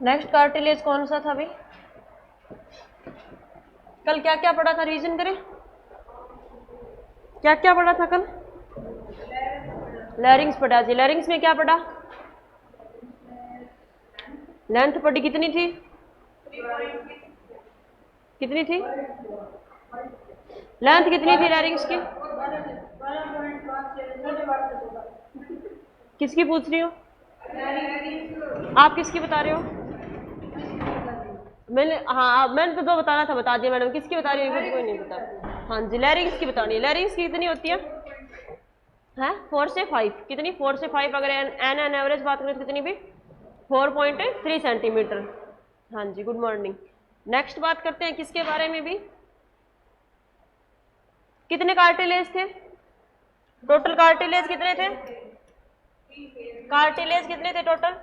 Next cartilage कौन सा था अभी? कल क्या क्या पढ़ा था, रिवीजन करें। क्या क्या पढ़ा था कल? लैरिंग्स पढ़ा जी। लैरिंग्स में क्या पढ़ा? लेंथ पढ़ी, कितनी थी? कितनी थी लेंथ, कितनी थी लैरिंग्स की? किसकी पूछ रही हो आप? किसकी बता रहे हो? मैंने तो दो बताना था, बता दिया मैडम। किसकी बता रही हो? कोई नहीं बता। हाँ जी, लैरिंग्स की बतानी है। लैरिंग्स की कितनी होती है? 4 से 5। कितनी? 4 से 5। अगर एन एवरेज बात करें तो कितनी भी? 4.3 सेंटीमीटर। हाँ जी, गुड मॉर्निंग। नेक्स्ट बात करते हैं किसके बारे में भी? कितने कार्टिलेज थे टोटल? कार्टिलेज कितने थे? कार्टिलेज कितने थे टोटल?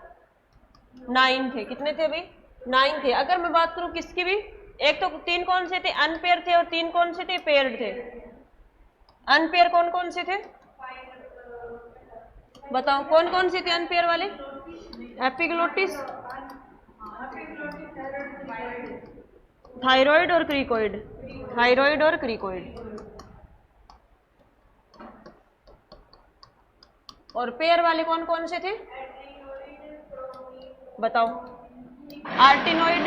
9 थे। कितने थे अभी? 9 थे। अगर मैं बात करूं किसकी भी, एक तो 3 कौन से थे? अनपेयर थे। और 3 कौन से थे? पेयर्ड थे। अनपेयर कौन कौन से थे? बताओ कौन कौन से थे अनपेयर वाले? एपिग्लोटिस, थायराइड और क्रिकोइड। थायराइड और क्रिकोइड। और पेयर वाले कौन कौन से थे? बताओ। आर्टिनोइड,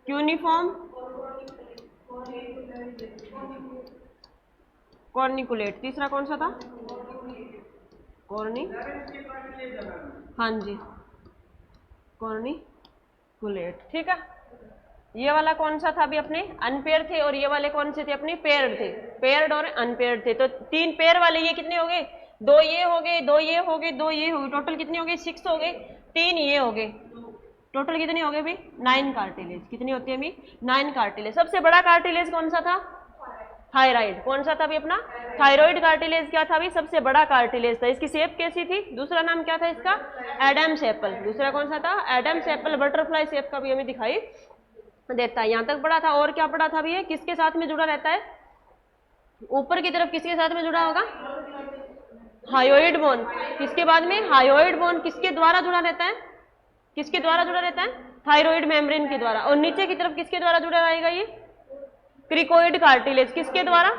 क्यूनिफॉर्म, कॉर्निकुलेट। तीसरा कौन सा था? कॉर्नी, हाँ जी, कॉर्निकुलेट। ठीक है। ये वाला कौन सा था अभी अपने? अनपेयर थे। और ये वाले कौन से थे अपने? पेयर्ड थे। पेयर्ड और अनपेयर्ड थे। तो 3 पेयर वाले ये कितने हो गए? 2 ये हो गए, 2 ये हो गए, 2 ये हो गए। टोटल कितने हो गए? 6 हो गए। 3 ये हो गए। टोटल कितने हो गए अभी? 9 कार्टिलेज। कितनी होती है अभी? 9 कार्टिलेज। सबसे बड़ा कार्टिलेज कौन सा था? थायराइड। कौन सा था अभी अपना? थायराइड कार्टिलेज क्या था अभी? सबसे बड़ा कार्टिलेज था। इसकी शेप कैसी थी? दूसरा नाम क्या था इसका? Adam's apple. दूसरा कौन सा था? Adam's apple. बटरफ्लाई शेप का भी हमें दिखाई देता है। यहां तक पढ़ा था। और क्या पढ़ा था अभी? ये किसके साथ में जुड़ा रहता है? ऊपर की तरफ किसके साथ में जुड़ा होगा? Hyoid bone. किसके बाद में? Hyoid bone. किसके द्वारा जुड़ा रहता है? किसके द्वारा जुड़ा रहता है? थायराइड मेम्ब्रेन के द्वारा। और नीचे की तरफ किसके द्वारा जुड़ा रहेगा? ये क्रिकोइड कार्टिलेज। किसके द्वारा?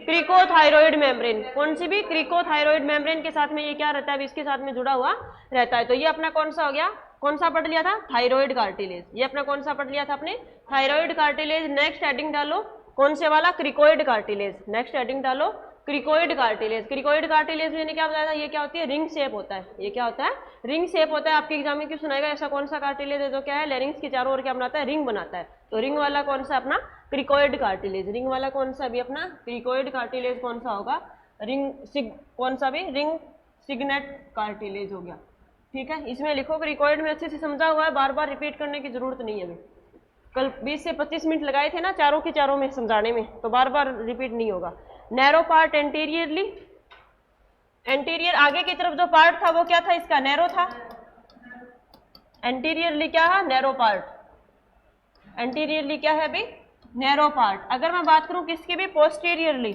Cricothyroid membrane. कौन सी भी? क्रिकोथायरॉइड मेम्ब्रेन के साथ में ये क्या रहता है? इसके साथ में जुड़ा हुआ रहता है। तो ये अपना कौन सा हो गया? कौन सा पढ़ लिया था? Thyroid cartilage. ये अपना कौन सा पढ़ लिया था अपने? Thyroid cartilage. नेक्स्ट हेडिंग डालो कौन से वाला? Cricoid cartilage. नेक्स्ट हेडिंग डालो क्रिकोइड कार्टिलेज। क्रिकोइड कार्टिलेज मैंने क्या बताया था? ये क्या होती है? रिंग शेप होता है। ये क्या होता है? रिंग शेप होता है। आपके एग्जाम में क्यों सुनाएगा ऐसा कौन सा कार्टिलेज है जो क्या है? लेरिंग्स के चारों ओर क्या बनाता है? रिंग बनाता है। तो रिंग वाला कौन सा अपना? Cricoid cartilage. रिंग वाला कौन सा भी अपना? क्रिकोइड कार्टिलेज कौन सा होगा? कौन सा भी? रिंग सिग्नेट कार्टिलेज हो गया। ठीक है। इसमें लिखो क्रिकोइड में अच्छे से समझा हुआ है, बार बार रिपीट करने की जरूरत नहीं है। अभी कल 20 से 25 मिनट लगाए थे ना चारों के चारों में समझाने में, तो बार बार रिपीट नहीं होगा। नैरो पार्ट एंटीरियरली, एंटीरियर आगे की तरफ जो पार्ट था वो क्या था इसका? नैरो था। एंटीरियरली क्या है? Narrow part. एंटीरियरली क्या है अभी? Narrow part. अगर मैं बात करूं किसकी भी? पोस्टीरियरली,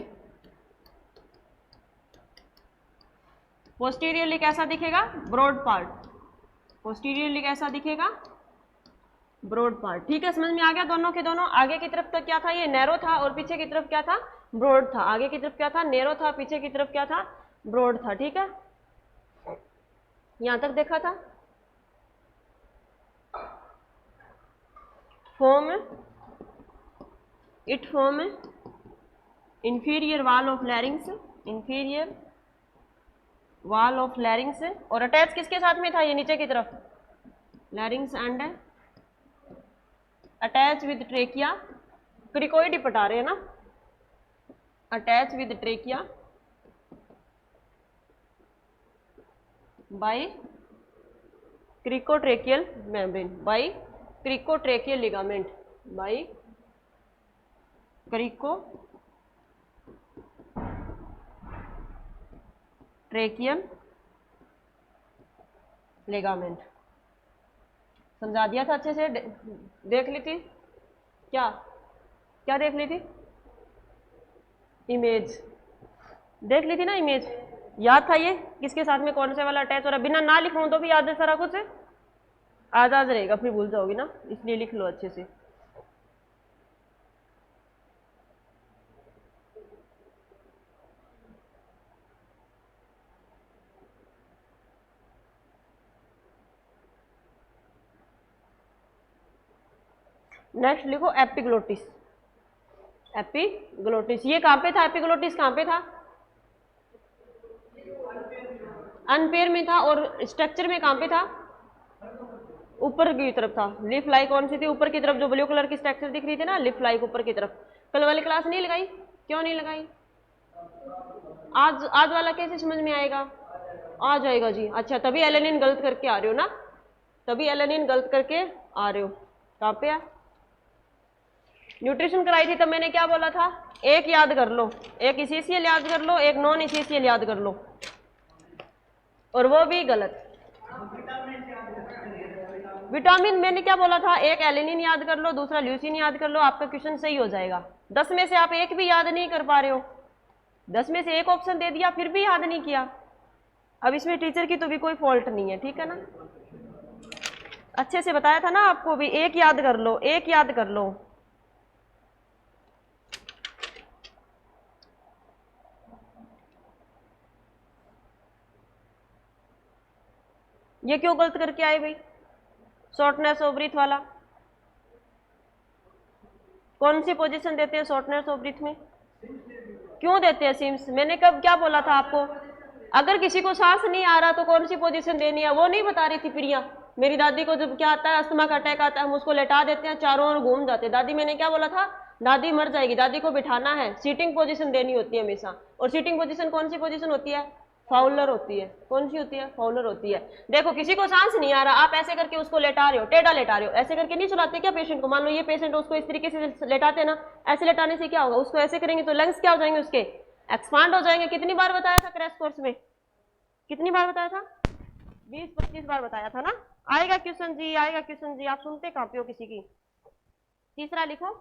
पोस्टीरियरली कैसा दिखेगा? Broad part. पोस्टीरियरली कैसा दिखेगा? Broad part. ठीक है, समझ में आ गया दोनों के दोनों। आगे की तरफ तो क्या था? ये नैरो था। और पीछे की तरफ क्या था? ब्रॉड था। आगे की तरफ क्या था? नैरो था। पीछे की तरफ क्या था? ब्रॉड था। ठीक है, यहां तक देखा था। Form, it form inferior wall of लैरिंग्स, inferior wall of लैरिंग्स। और अटैच किसके साथ में था? ये नीचे की तरफ larynx and attach with trachea cricoid ही पटा रहे हैं ना, attach with trachea by cricotracheal membrane, by cricotracheal ligament, by cricotracheal ligament. समझा दिया था अच्छे से? देख ली थी क्या? क्या देख ली थी? इमेज देख ली थी ना, इमेज याद था ये किसके साथ में कौन से वाला अटैच हो रहा है? बिना ना लिखूं तो भी याद है सारा कुछ, आज रहेगा, फिर भूल जाओगी ना, इसलिए लिख लो अच्छे से। नेक्स्ट लिखो एपिग्लोटिस। एपिग्लोटिस ये कहां पे था? एपिग्लोटिस कहां पे था? अनपेयर में था। और स्ट्रक्चर में कहां पे था? ऊपर की तरफ था। लिफ लाइक कौन सी थी? ऊपर की तरफ, जो ब्लू कलर की स्ट्रक्चर दिख रही थी ना, लिफ लाइक ऊपर की तरफ। कल वाली क्लास नहीं लगाई? क्यों नहीं लगाई? आज वाला कैसे समझ में आएगा? आ जाएगा जी। अच्छा, तभी एलेनिन गलत करके आ रहे हो ना, तभी एलेनिन गलत करके आ रहे हो। कहां पे है? न्यूट्रिशन कराई थी तब मैंने क्या बोला था? एक याद कर लो, एक इसेंशियल याद कर लो, एक नॉन इसेंशियल याद कर लो, और वो भी गलत। विटामिन मैंने क्या बोला था? एक एलेनिन याद कर लो, दूसरा ल्यूसीन याद कर लो, आपका क्वेश्चन सही हो जाएगा। 10 में से आप एक भी याद नहीं कर पा रहे हो, 10 में से एक ऑप्शन दे दिया फिर भी याद नहीं किया। अब इसमें टीचर की तो भी कोई फॉल्ट नहीं है, ठीक है ना? अच्छे से बताया था ना आपको भी, एक याद कर लो, एक याद कर लो। ये क्यों गलत करके आए भाई? शॉर्टनेस ऑफ ब्रीथ वाला कौन सी पोजीशन देते हैं शॉर्टनेस ऑफ ब्रीथ में? क्यों देते हैं सिम्स? मैंने कब क्या बोला था आपको? अगर किसी को सांस नहीं आ रहा तो कौन सी पोजीशन देनी है वो नहीं बता रही थी प्रिया। मेरी दादी को जब क्या आता है, अस्थमा का अटैक आता है, हम उसको लेटा देते हैं, चारों ओर घूम जाते हैं। दादी, मैंने क्या बोला था? दादी मर जाएगी, दादी को बिठाना है, सीटिंग पोजीशन देनी होती है हमेशा। और सीटिंग पोजीशन कौन सी पोजीशन होती है? फाउलर होती है। कौन सी होती है? फाउलर होती है। देखो, किसी को सांस नहीं आ रहा, आप ऐसे करके उसको लेटा रहे हो, टेढ़ा लेटा रहे हो, ऐसे करके नहीं चलाते क्या पेशेंट को? मान लो ये पेशेंट, उसको इस तरीके से लेटाते ना, ऐसे लेटाने से क्या होगा? उसको ऐसे करेंगे तो लंग्स क्या हो जाएंगे? उसके एक्सपांड हो जाएंगे। कितनी बार बताया था क्रैश कोर्स में? कितनी बार बताया था? 20-25 बार बताया था ना। आएगा क्वेश्चन जी, आएगा क्वेश्चन जी, आप सुनते कहां पे हो किसी की? तीसरा लिखो।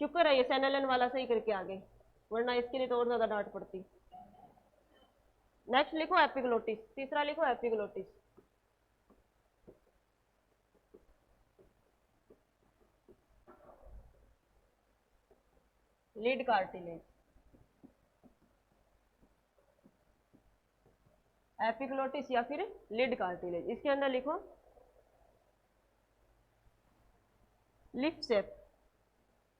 शुक्र है ये सेनेलन वाला सही करके आ गए, वरना इसके लिए तो और ज्यादा डांट पड़ती। नेक्स्ट लिखो एपिग्लोटिस। तीसरा लिखो एपिग्लोटिस। लीड कार्टिलेज, एपिग्लोटिस या फिर लीड कार्टिलेज। इसके अंदर लिखो लिप शेप।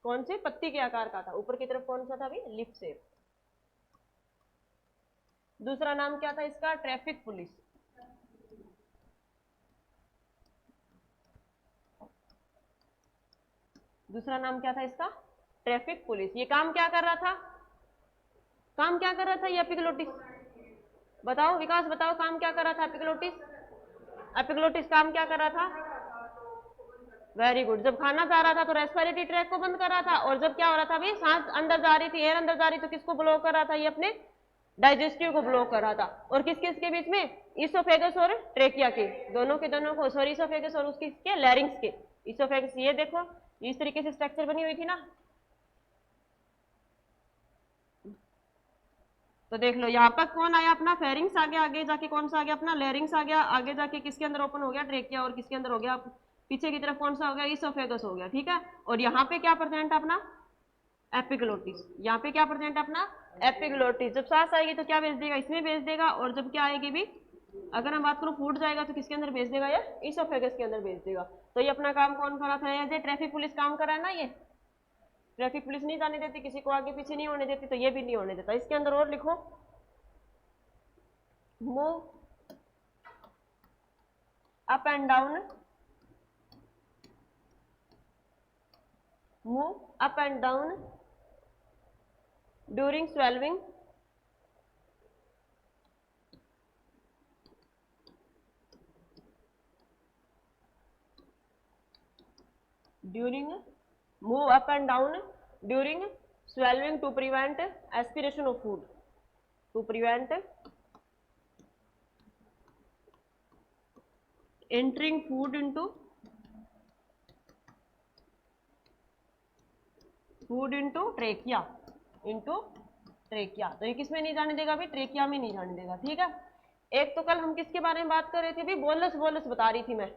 कौन से? पत्ती के आकार का था। ऊपर की तरफ कौन सा था भी? Lip shape. दूसरा नाम क्या था इसका? Traffic police. दूसरा नाम क्या था इसका? Traffic police. ये काम क्या कर रहा था? काम क्या कर रहा था ये एपिग्लोटिस? बताओ विकास, बताओ काम क्या कर रहा था एपिग्लोटिस? एपिग्लोटिस काम क्या कर रहा था? Very good. जब खाना जा रहा था तो रेस्पिरेटरी ट्रैक को बंद कर रहा था, और जब क्या हो रहा था भाई? सांस अंदर जा रही थी, एयर अंदर जा रही, तो किसको ब्लॉक कर रहा था? ये अपने डाइजेस्टिव को ब्लॉक कर रहा था। और किस किस के बीच में? इसोफेगस और ट्रेकिया के, दोनों के दोनों को, सॉरी, इसोफेगस और उसके किसके? लैरिंग्स के। इसोफेगस, ये देखो इस तरीके से स्ट्रक्चर बनी हुई थी ना, तो देख लो यहाँ पर कौन आया अपना? फेरिंग्स आ गया, आगे जाके कौन सा आ गया अपना? लैरिंग्स आ गया, आगे जाके किसके अंदर ओपन हो गया? ट्रेकिया, और किसके अंदर हो गया? पीछे की तरफ कौन सा हो गया? इसोफेगस हो गया, ठीक है। और यहाँ पे क्या प्रेजेंट है अपना? एपिग्लोटिस। यहाँ पे क्या प्रेजेंट है अपना? एपिग्लोटिस। जब सांस आएगी तो क्या भेज देगा? इसमें भेज देगा, और जब क्या आएगी भी, अगर हम बात करूं फूड जाएगा तो किसके अंदर भेज देगा? ये इसोफेगस के अंदर भेज देगा। तो ये अपना काम कौन कर रहा था? ये ट्रैफिक पुलिस काम कर रहा है ना। ये ट्रैफिक पुलिस नहीं जाने देती, किसी को आगे पीछे नहीं होने देती, तो ये भी नहीं होने देता। इसके अंदर और लिखो move up and down move up and down during swallowing, during move up and down during swallowing to prevent aspiration of food, to prevent entering food into trachea, तो ये किसमें नहीं जाने देगा? अभी ट्रेकिया में नहीं जाने देगा। ठीक है, एक तो कल हम किसके बारे में बात कर रहे थे? अभी बोलस बता रही थी मैं,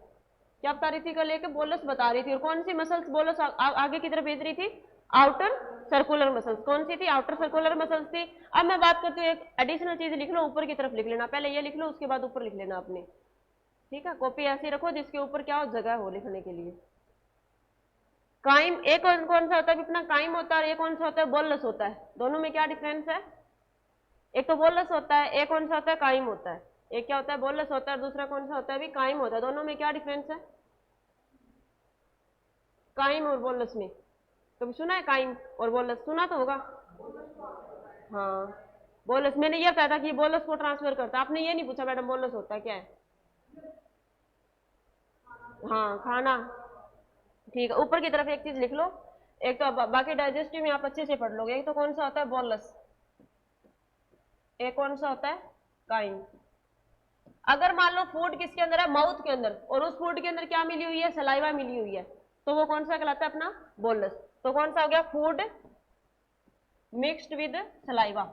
क्या बता रही थी कल? एक बोलस बता रही थी, और कौन सी मसल्स बोलस आगे की तरफ भेज रही थी? Outer circular muscles. कौन सी थी? आउटर सर्कुलर मसल्स थी। अब मैं बात करती हूँ, एक एडिशनल चीज लिख लो, ऊपर की तरफ लिख लेना, पहले ये लिख लो, उसके बाद ऊपर लिख लेना आपने। ठीक है, कॉपी ऐसी रखो जिसके ऊपर क्या हो, जगह हो लिखने के लिए। काइम एक कौन सा होता है अपना? काइम होता है, और एक कौन सा होता है? बोलस होता है। दोनों में क्या डिफरेंस है? एक तो बोलस होता है, एक कौन सा होता है? काइम होता है। एक क्या होता है? बोलस होता है, दूसरा कौन सा होता है? अभी काइम होता है। दोनों में क्या डिफरेंस है? काइम और बोलस में कभी सुना है? काइम और बोलस सुना तो होगा। हाँ, बोलस मैंने ये बताया था कि बोलस को ट्रांसफर करता है। आपने ये नहीं पूछा मैडम बोलस होता है क्या है? हाँ, खाना। ठीक है, ऊपर की तरफ एक चीज लिख लो, एक तो बाकी डाइजेस्टिव में आप अच्छे से पढ़ लोगे। एक तो कौन सा होता है? बोलस, एक कौन सा होता है? काइम। अगर मान लो फूड किसके अंदर है? माउथ के अंदर, और उस फूड के अंदर क्या मिली हुई है? सलाइवा मिली हुई है, तो वो कौन सा कहलाता है? अपना बोलस। तो कौन सा हो गया? Food mixed with saliva,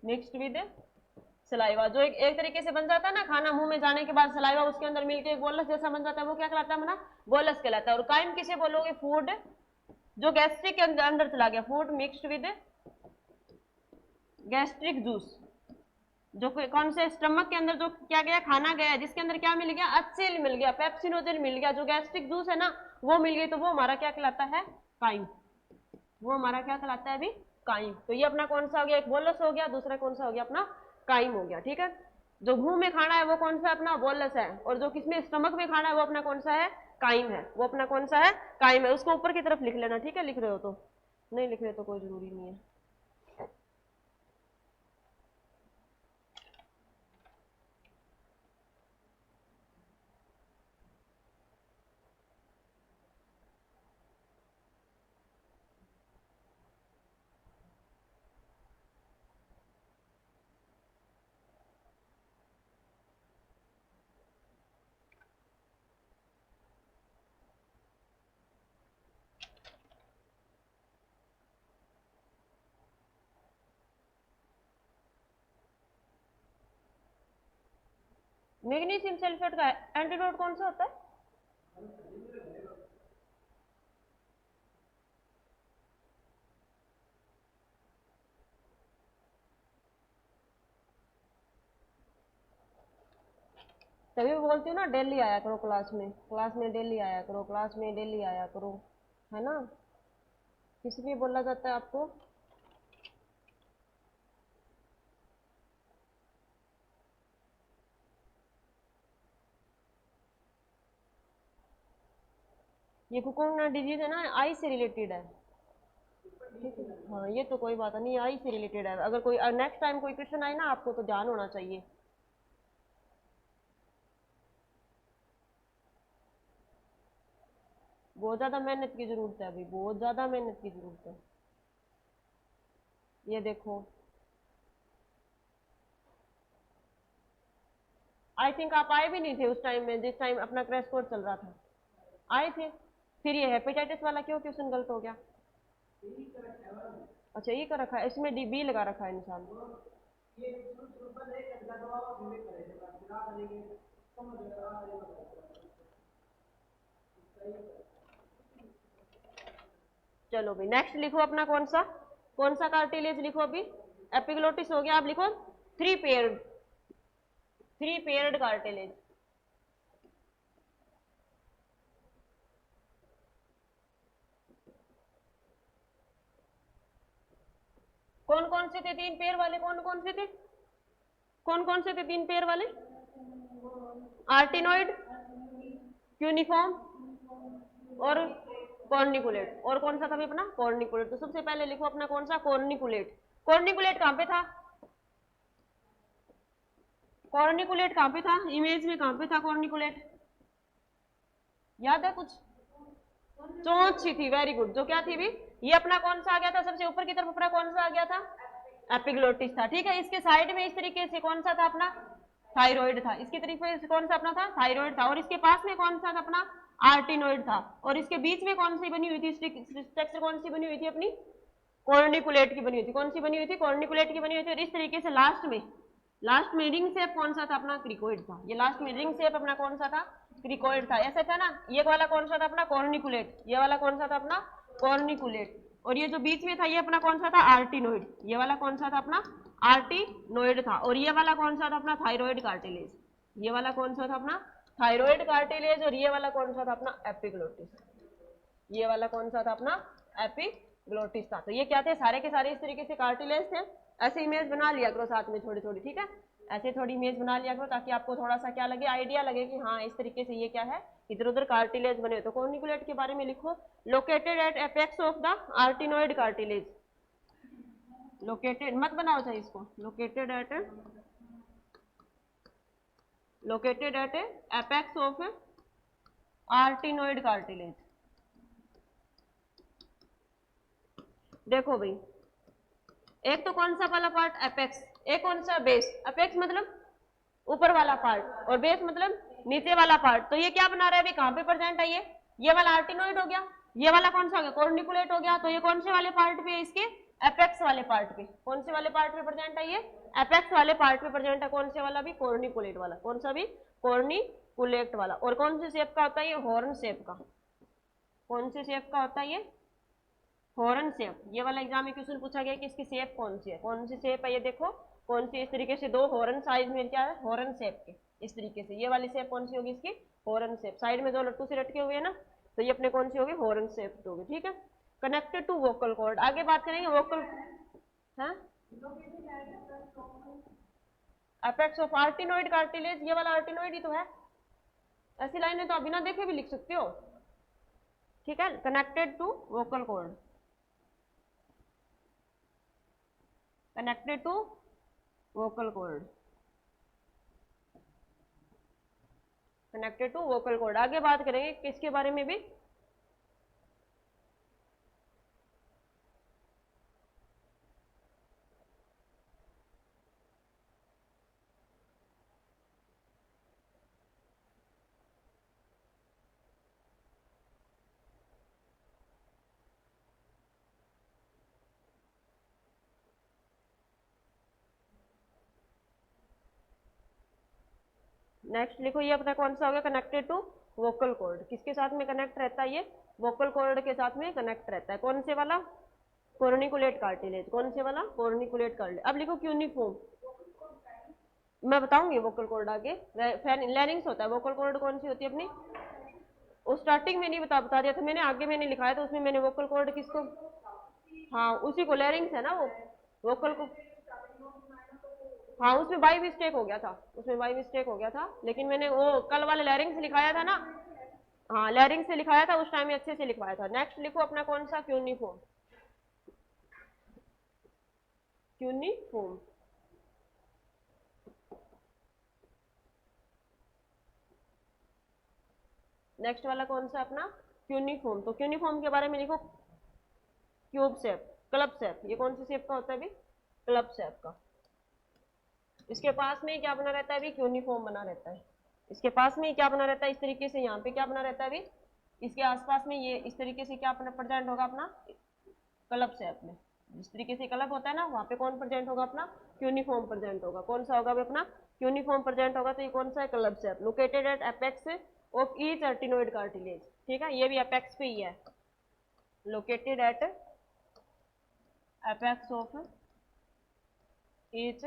mixed with saliva, जो एक तरीके से बन जाता है ना, खाना मुंह में जाने के बाद सलाइवा उसके अंदर मिलके एक बोलस जैसा बन जाता है, वो क्या कहलाता है? अपना बोलस कहलाता है। और काइम किसे बोलोगे? फूड जो गैस्ट्रिक के अंदर चला गया, food mixed with gastric juice, जो कौन से स्टमक के अंदर जो क्या गया? खाना गया, जिसके अंदर क्या मिल गया? अचिल मिल गया, पेप्सिनोजन मिल गया, जो गैस्ट्रिक जूस है ना वो मिल गई, तो वो हमारा क्या कहलाता है? काइम। वो हमारा क्या कहलाता है अभी? काइम। तो ये अपना कौन सा हो गया? एक बोलस हो गया, दूसरा कौन सा हो गया? अपना काइम हो गया। ठीक है, जो मुंह में खाना है वो कौन सा? अपना बोलस है, और जो किसमें स्टमक में खाना है वो अपना कौन सा है? काइम है। वो अपना कौन सा है? काइम है। उसको ऊपर की तरफ लिख लेना। ठीक है, लिख रहे हो तो, नहीं लिख रहे तो कोई जरूरी नहीं है। मैग्नीशियम सल्फेट का एंटीडोट कौन सा होता है? तभी मैं बोलती हूँ ना, डेली आया करो क्लास में, क्लास में डेली आया करो, क्लास में डेली आया करो, है ना? किस लिए बोला जाता है आपको? ये कुकुंगना डिजीज है ना, आई से रिलेटेड है। ठीक है, हाँ, ये तो कोई बात नहीं, आई से रिलेटेड है। अगर कोई नेक्स्ट टाइम कोई क्वेश्चन आए ना आपको, तो ध्यान होना चाहिए। बहुत ज्यादा मेहनत की जरूरत है अभी, बहुत ज्यादा मेहनत की जरूरत है। ये देखो, आई थिंक आप आए भी नहीं थे उस टाइम में, जिस टाइम अपना क्रैश कोर्स चल रहा था। आए थे? फिर ये हेपेटाइटिस वाला क्यों क्वेश्चन गलत हो गया? अच्छा, ये कर रखा है इसमें, डी बी लगा रखा है निशान। चलो भाई, नेक्स्ट लिखो अपना कौन सा कार्टिलेज लिखो अभी? एपिग्लोटिस हो गया, आप लिखो थ्री पेयर्ड कार्टिलेज। कौन कौन से थे तीन पेयर वाले? कौन कौन से थे? कौन कौन से थे तीन पेयर वाले? आर्टिनोइड, क्यूनिफॉर्म और कॉर्निकुलेट। और कौन सा था भी अपना कॉर्निकुलेट। तो सबसे पहले लिखो अपना कौन सा कॉर्निकुलेट। कॉर्निकुलेट कहां पे था, कॉर्निकुलेट कहां पे था, इमेज में कहां पे था कॉर्निकुलेट, याद है कुछ, चोंच सी थी, वेरी गुड। जो क्या थी भी, ये अपना कौन सा आ गया था सबसे ऊपर की तरफ, अपना कौन सा आ गया था, एपिग्लोटिस था। ठीक है, इसके साइड में इस तरीके से कौन सा था अपना थायराइड था, इसके तरीके से कौन सा अपना था थायराइड था। और इसके पास में कौन सा था अपना आर्टिनोइड था। और इसके बीच में कौन सी बनी हुई थी स्ट्रक्चर, कौन सी बनी हुई थी अपनी कॉर्निकुलेट की बनी हुई थी। कौन सी बनी हुई थी, कॉर्निकुलेट की बनी हुई थी। और इस तरीके से लास्ट में रिंग शेप कौन सा था अपना क्रिकोइड था। ये लास्ट में रिंग शेप अपना कौन सा था क्रिकोइड था, ऐसा था ना। ये वाला कौन सा था अपना कॉर्निकुलेट, ये वाला कौन सा था अपना कॉर्निकुलेट। और ये जो बीच में था ये अपना कौन सा था आर्टिनोइड, ये वाला कौन सा था अपना आर्टिनोइड था। और ये वाला कौन सा था अपना थायराइड कार्टिलेज, ये वाला कौन सा था अपना थायराइड कार्टिलेज। और ये वाला कौन सा था अपना एपिग्लोटिस, ये वाला कौन सा था अपना एपिग्लोटिस था। तो ये क्या थे, सारे के सारे इस तरीके से कार्टिलेज थे। ऐसे इमेज बना लिया करो साथ में थोड़ी थोड़ी, ठीक है, ऐसे थोड़ी इमेज बना लिया करो ताकि आपको थोड़ा सा क्या लगे, आइडिया लगे कि हाँ इस तरीके से ये क्या है, इधर उधर कार्टिलेज बने। तो कॉर्निकुलेट के बारे में लिखो, located at apex of the arytenoid cartilage. Located मत बनाओ चाहिए इसको, located at apex of arytenoid cartilage. देखो भाई, एक तो कौन सा वाला पार्ट एपेक्स, एक कौन सा बेस। एपेक्स मतलब ऊपर वाला पार्ट और बेस मतलब नीचे वाला पार्ट। तो ये क्या बना रहा है अभी, कहां पे प्रेजेंट है, ये वाला आर्टिनोइड हो गया, ये वाला कौन सा हो गया कॉर्निकुलेट हो गया। तो ये कौन से वाले पार्ट पे है, इसके एपेक्स वाले पार्ट पे। कौन से वाले पार्ट पे प्रेजेंट है, ये एपेक्स वाले पार्ट पे प्रेजेंट है। कौन से वाला भी, कॉर्निकुलेट वाला, कौन सा भी कॉर्निकुलेट वाला। और कौन से शेप का होता है ये, हॉर्न शेप का। कौन से शेप का होता है ये, हॉर्न शेप। ये वाला एग्जाम में क्वेश्चन पूछा गया कि इसकी शेप कौन सी है, कौन सी शेप है, ये देखो कौन सी, इस तरीके से दो हॉर्न साइज में क्या है, हॉर्न शेप के। इस तरीके से ये वाली शेप कौन सी होगी इसकी, हॉर्न शेप। साइड में दो लट्टू से लटके हुए हैं ना, तो ये अपने कौन सी होगी, हॉर्न शेप होगी। ठीक है, कनेक्टेड टू वोकल कॉर्ड। आगे बात करेंगे वोकल, हाँ अपेक्स ऑफ आर्टिनोइड कार्टिलेज, ये वाला आर्टिनोइड ही तो है। ऐसी लाइनें तो आप बिना देखे भी लिख सकते हो। ठीक है, connected to vocal cord, connected to vocal cord, connected to vocal cord. आगे बात करेंगे किसके बारे में भी, नेक्स्ट लिखो, ये अपना कौन सा हो गया कनेक्टेड टू वोकल कॉर्ड। किसके साथ में कनेक्ट रहता है, ये वोकल कॉर्ड के साथ में कनेक्ट रहता है। कौन से वाला, कॉर्निकुलेट कार्टिलेज। कौन से वाला, कॉर्निकुलेट कार्टिलेज। अब लिखो क्यूनिफॉर्म, मैं बताऊंगी वोकल कॉर्ड आगे। लैरिंग्स होता है, वोकल कॉर्ड कौन सी होती है अपनी, वो स्टार्टिंग में नहीं बता दिया था मैंने, आगे मैंने लिखाया था उसमें मैंने वोकल कॉर्ड किसको, हाँ उसी को, लैरिंग्स है ना वो वोकल को। हाँ उसमें बाई मिस्टेक हो गया था, उसमें बाई मिस्टेक हो गया था, लेकिन मैंने वो कल वाले लैरिंग से लिखाया था ना, हाँ लैरिंग से लिखाया था उस टाइम में, अच्छे से लिखवाया था। नेक्स्ट लिखो अपना कौन सा, क्यूनिफॉर्म, क्यूनिफॉर्म। नेक्स्ट वाला कौन सा अपना क्यूनिफॉर्म। तो क्यूनिफॉर्म के बारे में लिखो, क्यूब शेप, क्लब शेप। ये कौन सी शेप का होता है अभी, क्लब शेप का। इसके पास में क्या बना रहता है अभी, क्यूनिफॉर्म बना रहता है। इसके पास में क्या बना रहता है, इस तरीके से यहाँ पे क्या बना रहता है अभी, इसके आसपास में ये इस तरीके से क्या अपना प्रेजेंट होगा अपना क्लब शेप में। जिस तरीके से क्लब होता है ना, वहाँ पे कौन प्रेजेंट होगा अपना क्यूनिफॉर्म प्रेजेंट होगा। कौन सा होगा अपना क्यूनिफॉर्म प्रेजेंट होगा। तो ये कौन सा है, club shape, located at apex of each arytenoid cartilage. ठीक है, ये भी एपेक्स पे ही है, located at apex of each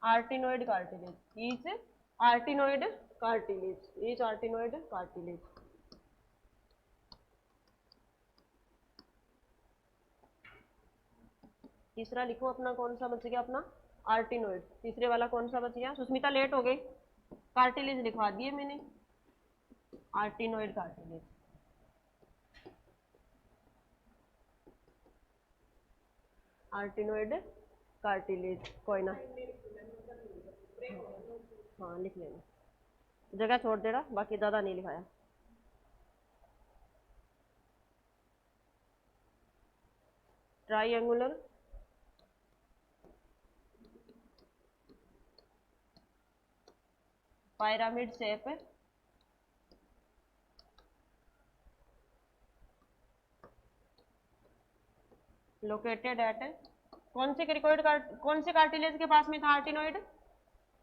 arytenoid cartilage, each arytenoid cartilage, each arytenoid cartilage. तीसरा लिखो अपना कौन सा बच गया अपना आर्टिनोइड। तीसरे वाला कौन सा बच गया, सुस्मिता लेट हो गई, कार्टिलेज लिखवा दिए मैंने। आर्टिनोइड कार्टिलेज, आर्टिनोइड कार्टिलेज, कोई ना, हाँ लिख लेना, जगह छोड़ देना, बाकी ज़्यादा नहीं लिखाया। Triangular pyramid shape located at, कौन से क्रिकोइड कौन से कार्टिलेज के पास में था आर्टिनोइड,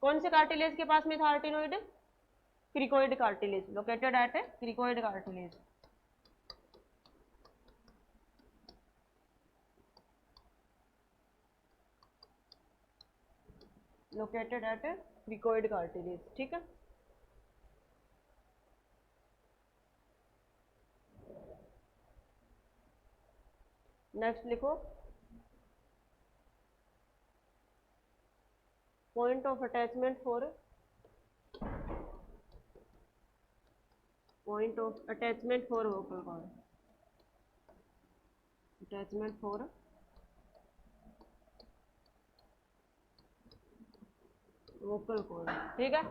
कौन से कार्टिलेज के पास में था arytenoid, cricoid cartilage, located at cricoid cartilage, located at cricoid cartilage, ठीक है। नेक्स्ट लिखो, point of attachment for, point of attachment for vocal cord, attachment for vocal cord, ठीक है।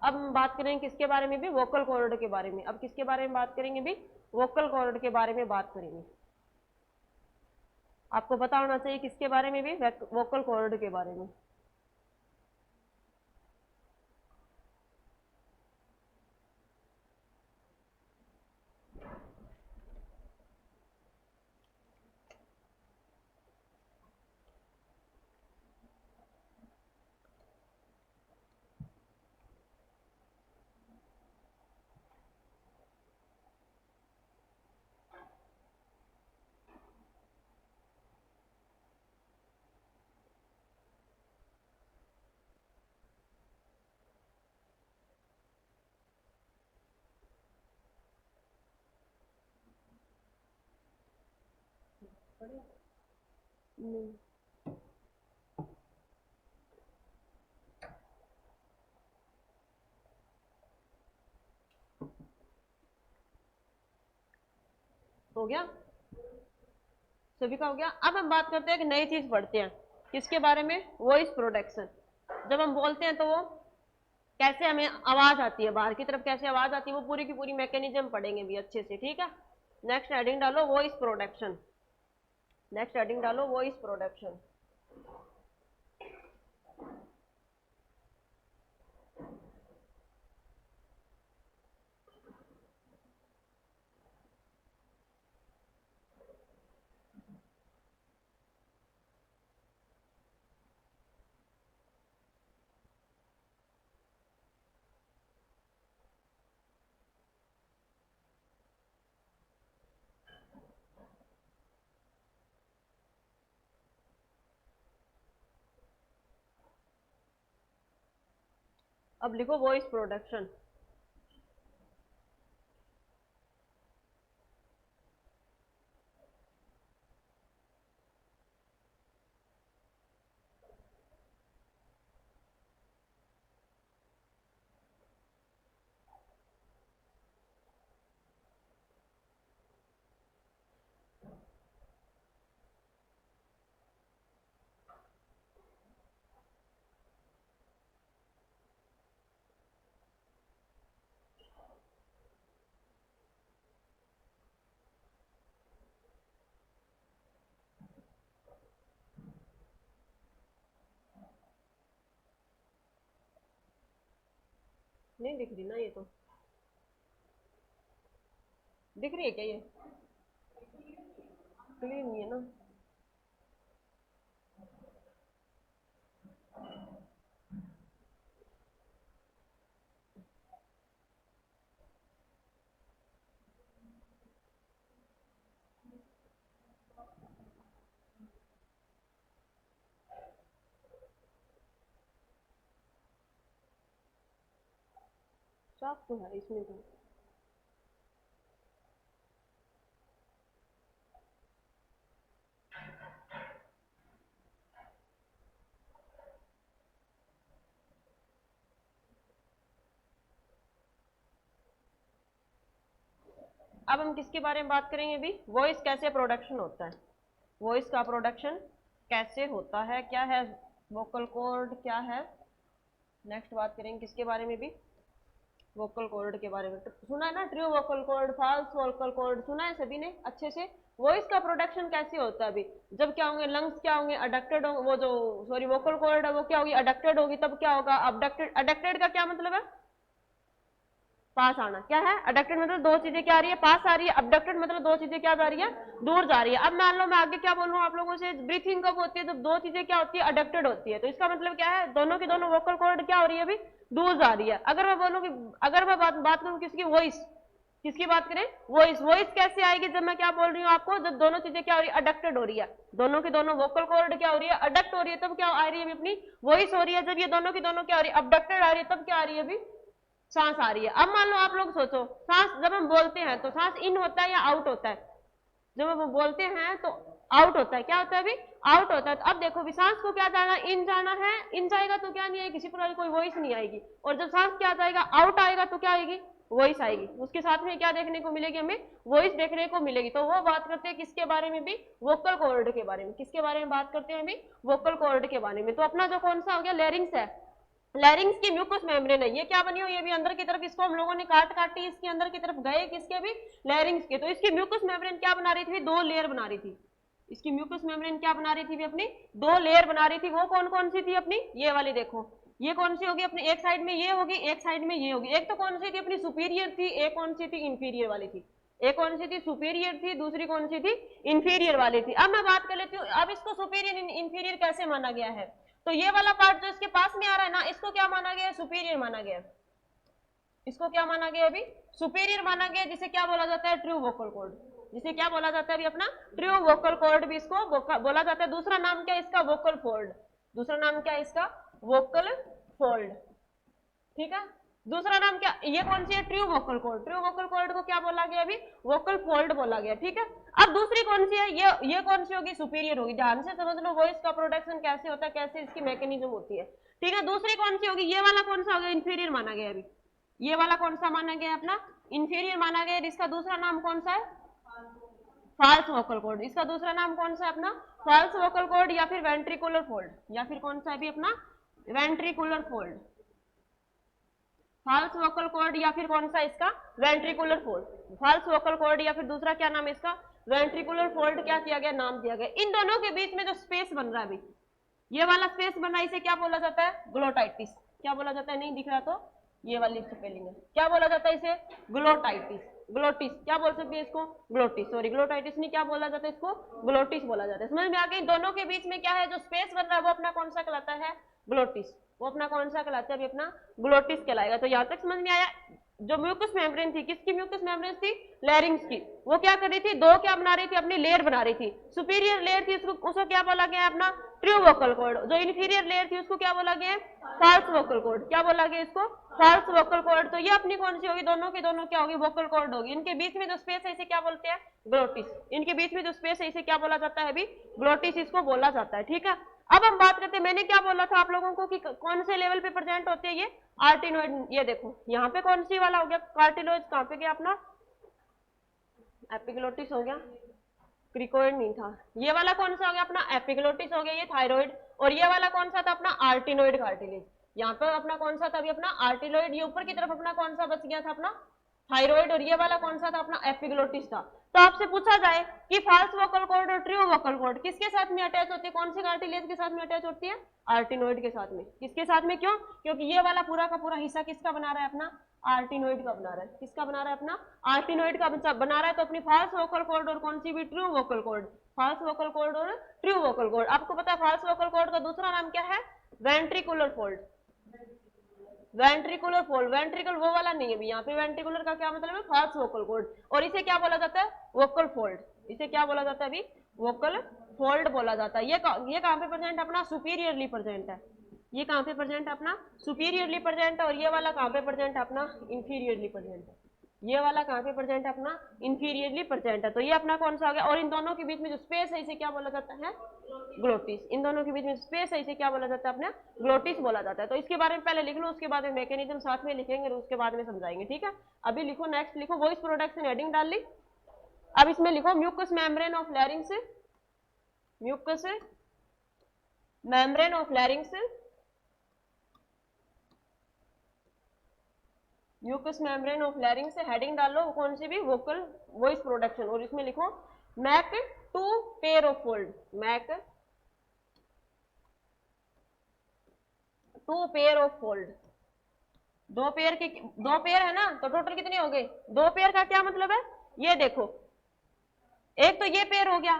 अब हम बात करेंगे किसके बारे में भी, वोकल कॉर्ड के बारे में। अब किसके बारे में बात करेंगे भी, वोकल कॉर्ड के बारे में बात करेंगे। आपको पता होना चाहिए किसके बारे में भी, वोकल कॉर्ड के बारे में। हो गया, सभी का हो गया। अब हम बात करते हैं कि नई चीज पढ़ते हैं किसके बारे में, वॉइस प्रोडक्शन। जब हम बोलते हैं तो वो कैसे हमें आवाज आती है, बाहर की तरफ कैसे आवाज आती है, वो पूरी की पूरी मैकेनिज्म पढ़ेंगे भी अच्छे से, ठीक है। नेक्स्ट हेडिंग डालो वॉइस प्रोडक्शन, नेक्स्ट हेडिंग डालो वॉइस प्रोडक्शन। अब लिखो वॉइस प्रोडक्शन। नहीं दिख रही ना, ये तो दिख रही है क्या, ये क्लियर नहीं है ना। साफ तो है इसमें तो, अब हम किसके बारे में बात करेंगे अभी, वॉइस कैसे प्रोडक्शन होता है, वॉइस का प्रोडक्शन कैसे होता है, क्या है वोकल कॉर्ड, क्या है। नेक्स्ट बात करेंगे किसके बारे में भी, वोकल कॉर्ड के बारे में। तो सुना है ना, true vocal cord, false vocal cord, सुना है सभी ने अच्छे से। वॉइस का प्रोडक्शन कैसे होता है अभी, जब क्या होंगे लंग्स क्या होंगे अडक्टेड होंगे, वो जो सॉरी वोकल कॉर्ड है वो क्या होगी अडक्टेड होगी, तब क्या होगा अबडक्टेड। अडक्टेड का क्या मतलब है, पास आना। क्या है अडक्टेड मतलब दो चीजें क्या आ रही है, पास आ रही है। अबडक्टेड मतलब दो चीजें क्या जा रही है, दूर जा रही है। अब मान लो मैं आगे क्या बोलूं आप लोगों से, ब्रीथिंग कब होती है, जब दो चीजें क्या होती है अडक्टेड होती है। तो इसका मतलब क्या है, दोनों की दोनों वोकल कॉर्ड क्या हो रही है अभी, दूर जा रही है। अगर मैं बोलूं कि, अगर मैं बात करूं किसकी, वॉइस, किसकी बात करें, वॉइस। वॉइस कैसे आएगी, जब मैं क्या बोल रही हूँ आपको, जब दोनों चीजें क्या हो रही है अडक्टेड हो रही है, दोनों की दोनों वोकल कॉर्ड क्या हो रही है अडक्ट हो रही है, तब क्या आ रही है अपनी वॉइस हो रही है। जब ये दोनों की दोनों क्या हो रही है अबडक्टेड आ रही है, तब क्या आ रही है अभी सांस आ रही है। अब मान लो आप लोग सोचो, सांस जब हम बोलते हैं तो सांस इन होता है या आउट होता है, जब हम बोलते हैं तो आउट होता है, क्या होता है अभी आउट होता है। तो अब देखो भी सांस को क्या जाना, इन जाना है, इन जाएगा तो क्या नहीं आएगी, किसी प्रकार की कोई वॉइस नहीं आएगी। और जब सांस क्या जाएगा आउट आएगा तो क्या आएगी, वॉइस आएगी। उसके साथ में क्या देखने को मिलेगी, हमें वॉइस देखने को मिलेगी। तो वो बात करते हैं किसके बारे में भी, वोकल कॉर्ड के बारे में। किसके बारे में बात करते हैं अभी, वोकल कॉर्ड के बारे में। तो अपना जो कौन सा हो गया लैरिंग्स है, लैरिंग्स की म्यूकस मेम्ब्रेन है, ये क्या बनी हुई है अभी अंदर की तरफ, इसको हम लोगों ने काटी इसके अंदर की तरफ गए किसके भी लैरिंग्स के। तो इसकी म्यूकस मेम्ब्रेन क्या बना रही थी, दो लेयर बना रही थी। इसकी म्यूकस मेम्ब्रेन क्या बना रही थी अपनी, दो लेयर बना रही थी। वो कौन कौन सी थी अपनी, ये वाली देखो, ये कौन सी होगी अपनी, एक साइड में ये होगी, एक साइड में ये होगी। एक तो कौन सी थी अपनी सुपीरियर थी, एक कौन सी थी इंफीरियर वाली थी, एक कौन सी थी सुपीरियर थी, दूसरी कौन सी थी इंफीरियर वाली थी। अब मैं बात कर लेती हूँ, अब इसको सुपीरियर इंफीरियर कैसे माना गया है। तो ये वाला पार्ट जो इसके पास में आ रहा है ना, इसको क्या माना गया है, सुपीरियर माना गया। इसको क्या माना गया अभी, सुपीरियर माना गया, जिसे क्या बोला जाता है ट्रू वोकल कॉर्ड, जिसे क्या बोला जाता है अभी अपना ट्रू वोकल कॉर्ड भी इसको बोला जाता है। दूसरा नाम क्या है इसका, वोकल फोल्ड। दूसरा नाम क्या है इसका, वोकल फोल्ड। ठीक है, दूसरा नाम क्या, ये कौन सी है true vocal cord. True vocal cord को क्या बोला गया अभी, वोकल फोल्ड बोला गया। ठीक है, अब दूसरी कौन सी है, ये कौन सी होगी, सुपीरियर होगी। ध्यान से समझ लो वॉइस का प्रोडक्शन कैसे होता है, कैसे इसकी मैकेनिज्म होती है। ठीक है, दूसरी कौन सी होगी, ये वाला कौन सा हो गया, इंफीरियर माना गया अभी। ये वाला कौन सा माना गया अपना, इंफीरियर माना गया। इसका दूसरा नाम कौन सा है, फॉल्स वोकल कॉर्ड। इसका दूसरा नाम कौन सा है अपना, फॉल्स वोकल कॉर्ड, या फिर वेंट्रिकुलर फोल्ड, या फिर कौन सा है अभी अपना ventricular fold. False vocal cord या फिर कौन सा इसका ventricular fold, false vocal cord या फिर दूसरा क्या नाम है इसका वेंट्रिकुलर फोल्ड। क्या किया गया, नाम दिया गया। इन दोनों के बीच में जो स्पेस बन रहा है अभी, ये वाला स्पेस बन रहा है, इसे क्या बोला जाता है, ग्लोटाइटिस। क्या बोला जाता है, नहीं दिख रहा तो ये वाली स्पेलिंग है, क्या बोला जाता है इसे, ग्लोटाइटिस। ग्लोटिस क्या बोल सकते हैं इसको, ग्लोटिस, सॉरी ग्लोटाइटिस नहीं, क्या बोला जाता है इसको, ग्लोटिस बोला जाता है। समझ में आ गई, दोनों के बीच में क्या है जो स्पेस बन रहा है वो अपना कौन सा कहलाता है, ग्लोटिस। वो अपना कौन सा कहलाता है अभी अपना ग्लोटिस कहलाएगा। तो यहाँ तक समझ में आया। जो म्यूकस मेम्ब्रेन थी, किसकी म्यूकस मेम्ब्रेन थी, लैरिंग्स की, वो क्या कर रही थी, दो क्या बना रही थी, अपनी लेयर बना रही थी। सुपीरियर लेयर थी उसको क्या बोला गया अपना ट्रू वोकल कॉर्ड। जो इन्फीरियर लेयर थी उसको क्या बोला गया, फॉल्स वोकल कॉर्ड। क्या बोला गया इसको, फॉल्स वोकल कॉर्ड। तो ये अपनी कौन सी होगी, दोनों की दोनों क्या होगी, वोकल कॉर्ड होगी। इनके बीच में जो स्पेस है इसे क्या बोलते हैं, ग्लोटिस। इनके बीच में जो स्पेस है इसे क्या बोला जाता है अभी, ग्लोटिस इसको बोला जाता है। ठीक है, अब हम बात करते हैं, मैंने क्या बोला था आप लोगों को कि कौन से लेवल पे प्रेजेंट होते हैं ये आर्टिनोइड। ये देखो यहाँ पे कौन सी वाला हो गया, कार्टिलोइड कहाँ पे गया अपना, एपिग्लोटिस हो गया, क्रिकोइड नहीं था। ये वाला कौन सा हो गया अपना, एपिग्लोटिस हो गया, ये थायराइड। और ये वाला कौन सा था अपना, आर्टिनोइड कार्टिलेज। यहाँ पे अपना कौन सा था अभी अपना आर्टिनोइड। ये ऊपर की तरफ अपना कौन सा बच गया था अपना थायराइड। और ये वाला कौन सा था अपना एपिग्लोटिस था। तो आपसे पूछा जाए कि फॉल्स वोकल कॉर्ड और ट्रू वोकल कॉर्ड किसके साथ में अटैच होती है, कौन से कार्टिलेज के साथ में अटैच होती है, आर्टिनोइड के साथ में। किसके साथ में, क्यों, क्योंकि ये वाला पूरा का पूरा हिस्सा किसका बना रहा है अपना, आर्टिनोइड का बना रहा है। किसका बना रहा है अपना, आर्टिनोइड का बना रहा है। तो अपनी फॉल्स वोकल कॉर्ड और कौन सी भी true vocal cord, false vocal cord और ट्रू वोकल कॉर्ड। आपको पता है फॉल्स वोकल कॉर्ड का दूसरा नाम क्या है, ventricular fold. Ventricular fold, ventricle वो वाला नहीं है अभी यहाँ पे, वेंट्रिकुलर का क्या मतलब है, फॉल्स वोकल कॉर्ड। और इसे क्या बोला जाता है, वोकल फोल्ड। इसे क्या बोला जाता है अभी, वोकल फोल्ड बोला जाता है। ये कहाँ पे प्रेजेंट अपना, सुपीरियरली प्रेजेंट है। ये कहाँ पे प्रेजेंट है अपना, सुपीरियरली प्रेजेंट है। और ये वाला कहाँ पे प्रेजेंट है अपना, इंफीरियरली प्रेजेंट है। ये वाला कहाँ पे प्रेजेंट है अपना, इंफीरियरली प्रेजेंट है। तो ये अपना कौन सा आ गया। और इन दोनों के बीच में जो स्पेस है इसे क्या बोला जाता है, ग्लोटिस। इन दोनों के बीच में स्पेस है इसे क्या बोला जाता है अपना, ग्लोटिस बोला जाता है। तो इसके बारे में पहले लिख लो, उसके बाद में मैकेनिज्म साथ में लिखेंगे और उसके बाद में समझाएंगे। ठीक है, अभी लिखो, नेक्स्ट लिखो, वॉइस प्रोडक्शन हेडिंग डाल ली। अब इसमें लिखो mucous membrane of larynx, mucous membrane of larynx, mucous membrane of larynx से हेडिंग डालो कौन सी भी, वोकल वॉइस प्रोडक्शन, और इसमें लिखो make two pair of fold, make two pair of fold, दो पेयर है ना, तो टोटल कितने हो गए, दो पेयर का क्या मतलब है, ये देखो एक तो ये पेयर हो गया,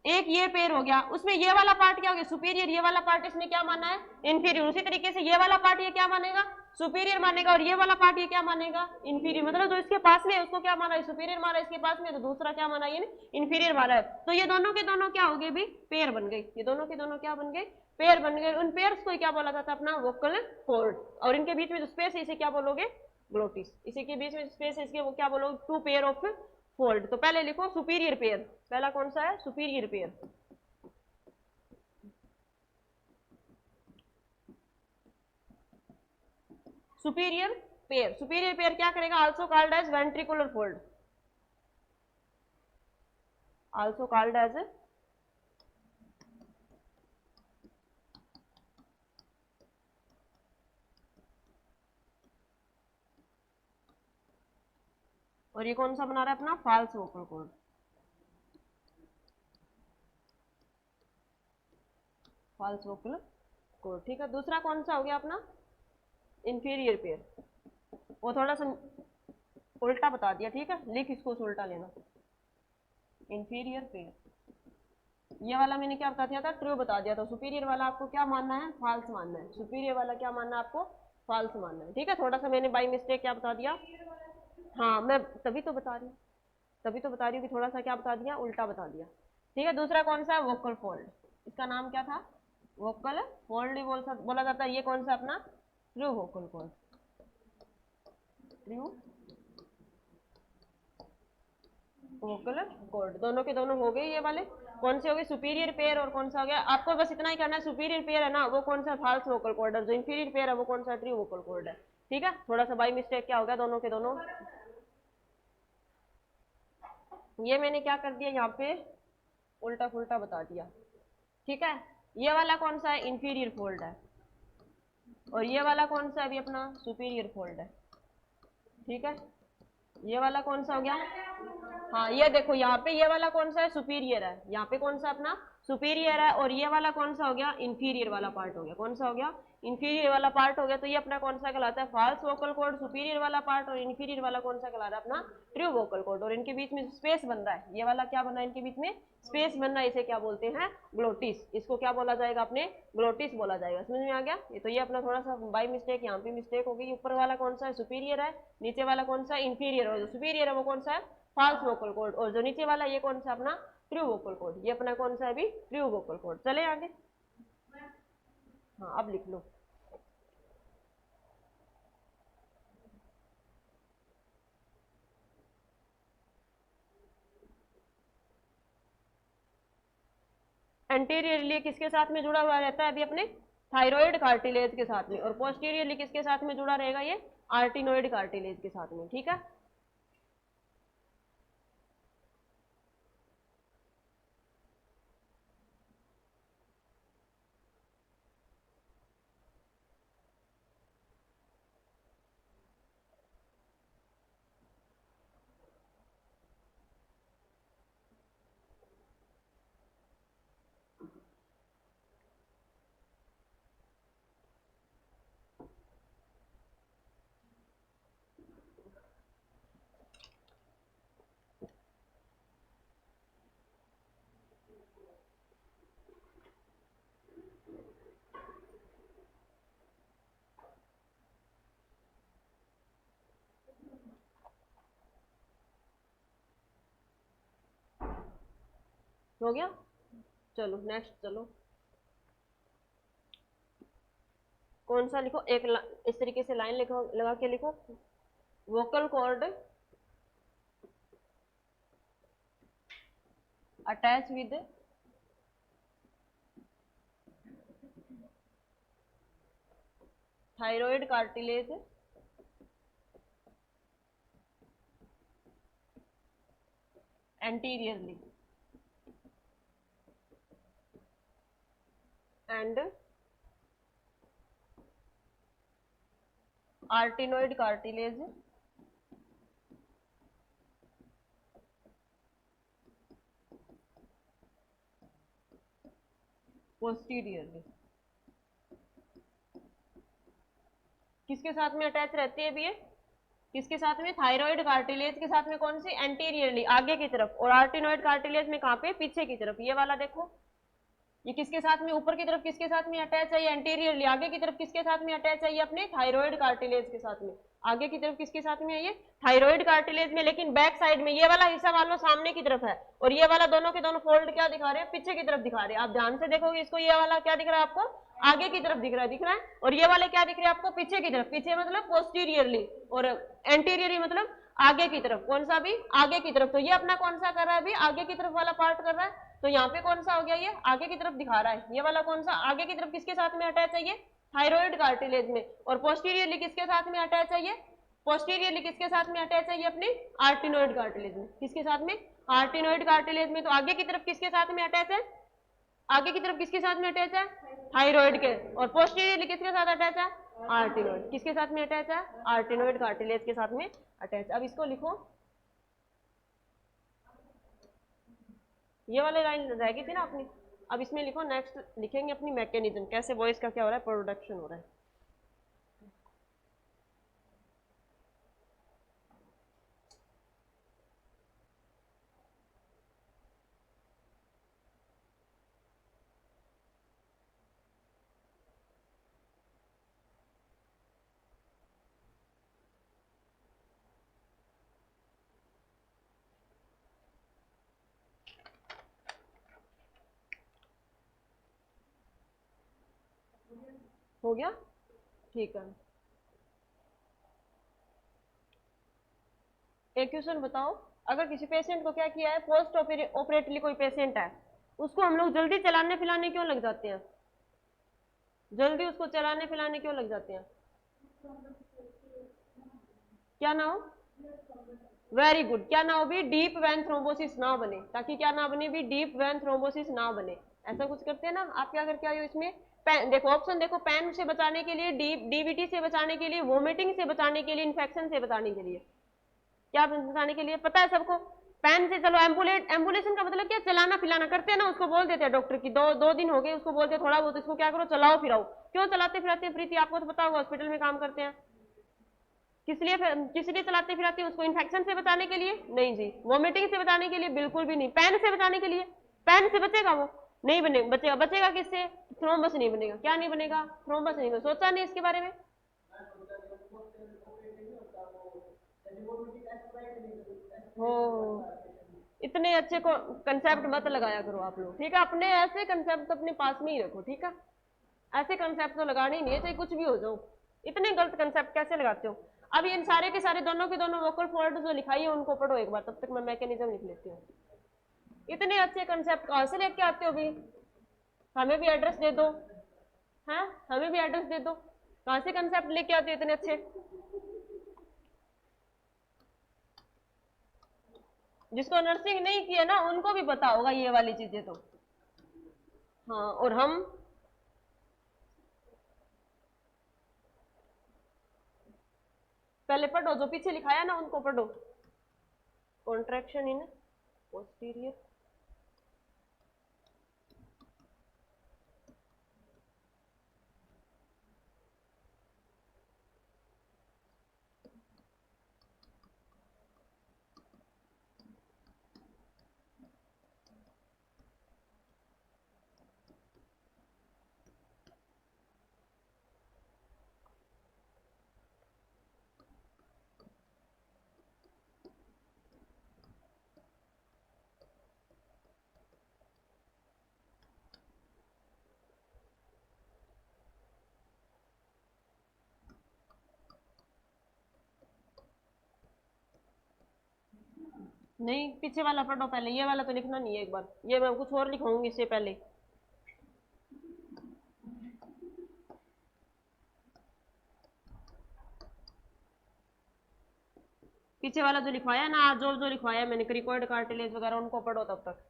एक ये पेयर हो गया, उसमें ये वाला पार्ट क्या हो गया सुपीरियर, ये वाला पार्ट इसने क्या माना है इंफीरियर, उसी तरीके से ये वाला पार्ट ये क्या मानेगा सुपीरियर मानेगा, और ये वाला पार्ट ये क्या मानेगा इंफीरियर, मतलब जो इसके पास में है उसको क्या माना है सुपीरियर माना है, इसके पास में तो दूसरा क्या माना ये इंफीरियर माना है, तो ये दोनों के दोनों क्या हो गए भी पेयर बन गए, ये दोनों के दोनों क्या बन गए पेयर बन गए, उन पेयर्स को क्या बोला जाता है अपना वोकल कॉर्ड, और इनके बीच में जो स्पेस है इसे क्या बोलोगे ग्लोटिस, इसी के बीच में स्पेस है इसके वो क्या बोलोगे टू पेयर ऑफ फोल्ड, तो पहले लिखो सुपीरियर पेयर, पहला कौन सा है superior pair, superior pair, superior pair क्या करेगा also called as ventricular fold, also called as और ये कौन सा बना रहा है अपना false vocal cord, false vocal cord, ठीक है। दूसरा कौन सा हो गया अपना इंफीरियर पेयर, वो थोड़ा सा उल्टा बता दिया, ठीक है लिख इसको उल्टा लेना, इंफीरियर पेयर, ये वाला मैंने क्या बता दिया था ट्रू बता दिया था, सुपीरियर वाला आपको क्या मानना है फॉल्स मानना है, सुपीरियर वाला क्या मानना है आपको फॉल्स मानना है, ठीक है। थोड़ा सा मैंने बाई मिस्टेक क्या बता दिया, हाँ मैं तभी तो बता रही हूँ, तभी तो बता रही हूँ कि थोड़ा सा क्या बता दिया उल्टा बता दिया, ठीक है। दूसरा कौन सा है वोकल फोल्ड, इसका नाम क्या था वोकल फोल्ड ही बोला जाता है, ये कौन सा अपना true vocal cord, true vocal cord, दोनों के दोनों हो गए, ये वाले कौन से हो गए सुपीरियर पेयर, और कौन सा हो गया आपको बस इतना ही करना है, सुपीरियर पेयर है ना वो कौन सा फॉल्स वोकल कॉर्ड है, जो इंफीरियर पेयर है वो कौन सा ट्रू वोकल कॉर्ड है, ठीक है। थोड़ा सा बाई मिस्टेक क्या हो गया दोनों के दोनों, ये मैंने क्या कर दिया यहाँ पे उल्टा फुल्टा बता दिया, ठीक है। ये वाला कौन सा है इंफीरियर फोल्ड है, और ये वाला कौन सा अभी अपना सुपीरियर फोल्ड है, ठीक है। ये वाला कौन सा हो गया, हाँ ये देखो यहाँ पे ये वाला कौन सा है सुपीरियर है, यहाँ पे कौन सा अपना सुपीरियर है, और ये वाला कौन सा हो गया इंफीरियर वाला पार्ट हो गया, कौन सा हो गया इंफीरियर वाला पार्ट हो गया, तो ये अपना कौन सा कहलाता है फॉल्स वोकल कॉर्ड, सुपीरियर वाला पार्ट, और इंफीरियर वाला कौन सा कहला रहा है अपना ट्रू वोकल कॉर्ड, और इनके बीच में स्पेस बन रहा है, ये वाला क्या बन रहा है इनके बीच में स्पेस बन रहा है, इसे क्या बोलते हैं ग्लोटिस, इसको क्या बोला जाएगा अपने ग्लोटिस बोला जाएगा, समझ में आ गया। ये तो ये अपना थोड़ा सा बाई मिस्टेक यहाँ पे मिस्टेक हो गई, ऊपर वाला कौन सा है सुपीरियर है, नीचे वाला कौन सा इंफीरियर, और जो सुपीरियर है वो कौन सा है फॉल्स वोकल कॉर्ड, और जो नीचे वाला ये कौन सा अपना ट्रू वोकल कॉर्ड, ये अपना कौन सा है अभी ट्रू वोकल कॉर्ड। चले आगे, हाँ अब लिख लो एंटीरियरली किसके साथ में जुड़ा हुआ रहता है अभी अपने थायराइड कार्टिलेज के साथ में, और पोस्टीरियरली किसके साथ में जुड़ा रहेगा ये आर्टिनोइड कार्टिलेज के साथ में, ठीक है। हो गया, चलो नेक्स्ट चलो, कौन सा लिखो एक इस तरीके से लाइन लिखो लगा के लिखो, vocal cord attach with thyroid cartilage anteriorly and arytenoid cartilage posteriorly. किसके साथ में अटैच रहती है भी ये? किसके साथ में? थायराइड कार्टिलेज के साथ में। कौन सी? एंटीरियरली, आगे की तरफ। और आर्टिनोइड कार्टिलेज में कहाँ पे? पीछे की तरफ। ये वाला देखो, ये किसके साथ में? ऊपर की तरफ किसके साथ में अटैच है? एंटीरियरली। आगे की तरफ किसके साथ में अटैच है? अपने थायराइड कार्टिलेज के साथ में। आगे की तरफ किसके साथ में है? ये थायराइड कार्टिलेज में। लेकिन बैक साइड में ये वाला हिस्सा मान लो सामने की तरफ है, और ये वाला दोनों के दोनों फोल्ड क्या दिखा रहे हैं? पीछे की तरफ दिखा रहे हैं। आप ध्यान से देखोगे इसको, ये वाला क्या दिख रहा है आपको? आगे की तरफ दिख रहा है, दिख रहा है। और ये वाले क्या दिख रहे हैं आपको? पीछे की तरफ। पीछे मतलब पोस्टीरियरली, और एंटीरियरली मतलब आगे की तरफ। कौन सा? भी आगे की तरफ। तो ये अपना कौन सा कर रहा है? अभी आगे की तरफ वाला पार्ट कर रहा है। तो यहाँ पे कौन सा हो गया? ये आगे की तरफ दिखा रहा है। ये वाला कौन सा? आगे की तरफ किसके साथ में अटैच है? ये थायराइड कार्टिलेज में। और पोस्टीरियरली किसके साथ में अटैच है? ये पोस्टीरियरली किसके साथ में अटैच है? ये अपने आर्टिनोइड कार्टिलेज में। किसके साथ में? आर्टिनोइड कार्टिलेज में। तो आगे की तरफ किसके साथ में अटैच है? आगे की तरफ किसके साथ में अटैच है? थायराइड के। और पोस्टीरियरली किसके साथ अटैच है? आर्टिनोइड। किसके साथ में अटैच है? आर्टिनोइड कार्टिलेज के साथ में अटैच। अब इसको लिखो, ये वाली लाइन रह गई थी ना अपनी। अब इसमें लिखो, नेक्स्ट लिखेंगे अपनी मैकेनिज्म, कैसे वॉइस का क्या हो रहा है, प्रोडक्शन हो रहा है। हो गया? ठीक है। एक क्वेश्चन बताओ, अगर किसी पेशेंट को क्या किया है, पोस्ट ऑपरेटली कोई पेशेंट है, उसको हम लोग जल्दी चलाने फिलाने क्यों लग जाते हैं? जल्दी उसको चलाने फिलाने क्यों लग जाते हैं? क्या ना हो? Very good. क्या ना हो भी? डीप वैन थ्रोम्बोसिस ना बने। ताकि क्या ना बने भी? डीप वैन थ्रोम्बोसिस ना बने। ऐसा कुछ करते हैं ना। आप क्या करके आए हो इसमें? देखो ऑप्शन देखो, पैन से बचाने के लिए, डीवीटी से बचाने के लिए, वोमिटिंग से बचाने के लिए, इन्फेक्शन से बचाने के लिए। क्या बचाने के लिए पता है सबको? पैन से। चलो एम्बुलेशन का मतलब क्या? चलाना फिलाना करते हैं ना, उसको बोल देते हैं डॉक्टर की, दो दिन हो गए, उसको बोलते हैं थोड़ा बहुत इसको क्या करो, चलाओ फिराओ। क्यों चलाते फिराते हैं प्रीति? आपको तो पता होगा, हॉस्पिटल में काम करते हैं। किस लिए चलाते फिराते हैं? उसको इन्फेक्शन से बचाने के लिए? नहीं जी। वॉमिटिंग से बचाने के लिए? बिल्कुल भी नहीं। पैन से बचाने के लिए? पैन से बचेगा वो? नहीं बचेगा। बचेगा किससे? थ्रोम्बस नहीं बनेगा। क्या नहीं बनेगा? थ्रोम्बस नहीं बनेगा। सोचा नहीं इसके बारे में? हो, इतने अच्छे को कंसेप्ट मत लगाया करो आप लोग, ठीक है? अपने ऐसे कंसेप्ट अपने पास में ही रखो, ठीक है? ऐसे कंसेप्ट तो लगाने ही नहीं है, चाहे कुछ भी हो जाओ। इतने गलत कंसेप्ट कैसे लगाते हो? अब इन सारे के सारे दोनों के दोनों वोकल फोल्ड जो लिखाई है उनको पढ़ो एक बार, तब तक मैं मैकेनिज्म लिख लेती हूँ। इतने अच्छे कंसेप्ट कहाँ से लेके आते हो भी? हमें भी एड्रेस दे दो। हैं? हमें भी एड्रेस दे दो, कहाँ से कंसेप्ट लेके आते हो इतने अच्छे? जिसको नर्सिंग नहीं किया ना उनको भी पता होगा ये वाली चीजें तो। हाँ, और हम पहले पढ़ो, जो पीछे लिखाया ना उनको पढ़ो। कॉन्ट्रैक्शन इन पोस्टीरियर नहीं, पीछे वाला पढ़ो पहले, ये वाला तो लिखना नहीं है एक बार, ये मैं कुछ और लिखाऊंगी इससे पहले। पीछे वाला जो लिखवाया ना, जो लिखवाया मैंने क्रिकोइड कार्टिलेज वगैरह उनको पढ़ो तब तक,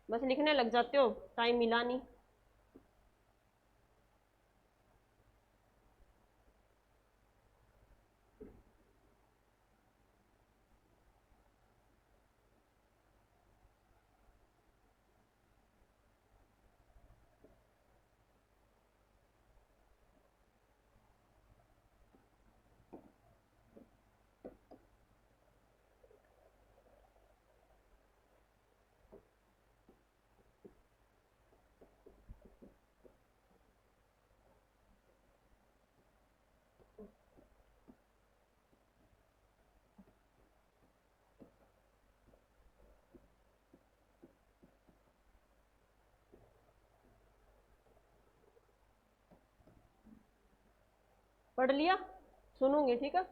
बस लिखने लग जाते हो, टाइम मिला नहीं। पढ़ लिया, सुनूंगी ठीक है।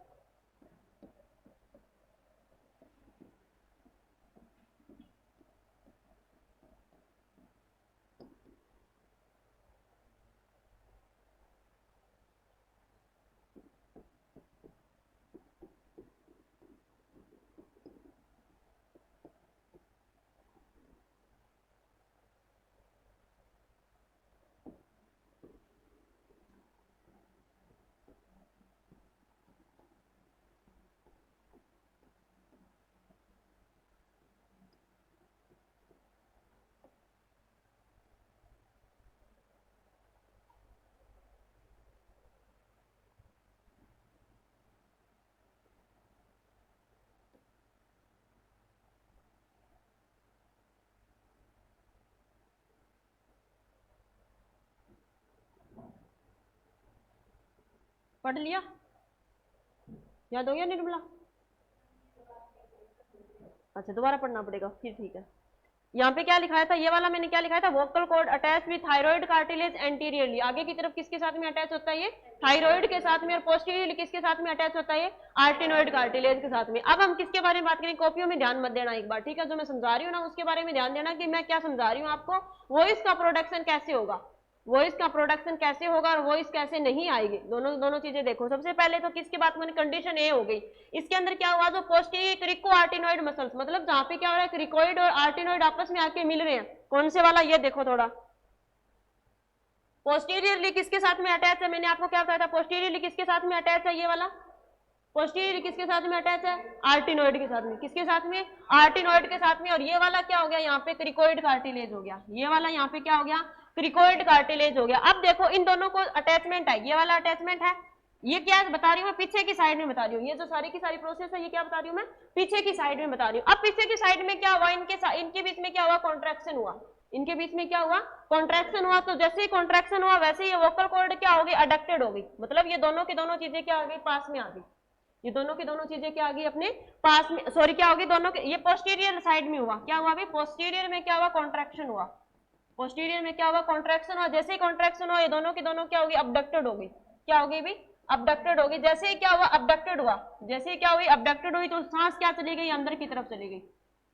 पढ़ लिया, याद हो गया निर्मला? अच्छा दोबारा पढ़ना पड़ेगा फिर, ठीक है। यहाँ पे क्या लिखाया था, ये वाला मैंने क्या लिखाया था, vocal cord attach with thyroid cartilage anteriorly, आगे की तरफ किसके साथ में अटैच होता है ये, थायराइड के साथ में, और पोस्टीरियरली किसके साथ में अटैच होता है ये, आर्टिनोइड कार्टिलेज के साथ में। अब हम किसके बारे में बात करें, कॉपियों में ध्यान मत देना एक बार, ठीक है, जो मैं समझा रही हूँ ना उसके बारे में ध्यान देना कि मैं क्या समझा रही हूँ आपको, वॉइस का प्रोडक्शन कैसे होगा, वॉइस का प्रोडक्शन कैसे होगा और वॉइस कैसे नहीं आएगी, दोनों दोनों चीजें देखो। सबसे पहले तो किसकी बात मैंने, कंडीशन ए हो गई, इसके अंदर क्या हुआ, जो पोस्टीरियर क्रिको आर्टिनोइड मसल्स, मतलब जहां पे क्या हो रहा है, क्रिकोइड और आर्टिनोइड आपस में आके मिल रहे हैं, कौन से वाला, ये देखो थोड़ा, पोस्टीरियरली किसके साथ में अटैच है, मैंने आपको क्या बताया था, पोस्टीरियरली किसके साथ में अटैच है, ये वाला पोस्टीरियर किसके साथ में अटैच है, आर्टिनोइड के साथ में, किसके साथ में, आर्टिनोइड के साथ में, और ये वाला क्या हो गया, यहाँ पे क्रिकोइड कार्टिलेज हो गया, ये वाला यहाँ पे क्या हो गया, क्रिकोइड कार्टिलेज हो गया। अब देखो इन दोनों को अटैचमेंट है, ये वाला अटैचमेंट है, ये क्या बता रही हूँ मैं, पीछे की साइड में बता रही हूँ, ये जो सारी की सारी प्रोसेस है ये क्या बता रही हूँ मैं, पीछे की साइड में बता रही हूँ। अब पीछे की साइड में क्या हुआ, इनके बीच में क्या हुआ, कॉन्ट्रैक्शन हुआ, इनके बीच में क्या हुआ, कॉन्ट्रैक्शन हुआ, तो जैसे ही कॉन्ट्रैक्शन हुआ वैसे ही वोकल कॉर्ड क्या हो गई, अडक्टेड हो गई, मतलब ये दोनों की दोनों चीजें क्या आ गई, पास में आ गई, ये दोनों की दोनों चीजें क्या आ गई अपने पास में, सॉरी क्या होगी, दोनों के, ये पोस्टीरियर साइड में हुआ, क्या हुआ भाई, पोस्टीरियर में क्या हुआ, कॉन्ट्रैक्शन हुआ, पोस्टीरियर में क्या हुआ, कॉन्ट्रैक्शन हुआ, जैसे ही कॉन्ट्रैक्शन हुआ ये दोनों की दोनों क्या होगी, अबडक्टेड हो गई, क्या हो गई भाई, अबडक्टेड हो गई, जैसे ही क्या हुआ, अबडक्टेड हुआ, जैसे ही क्या हुई, अबडक्टेड हुई, तो सांस क्या चली गई, अंदर की तरफ चली गई,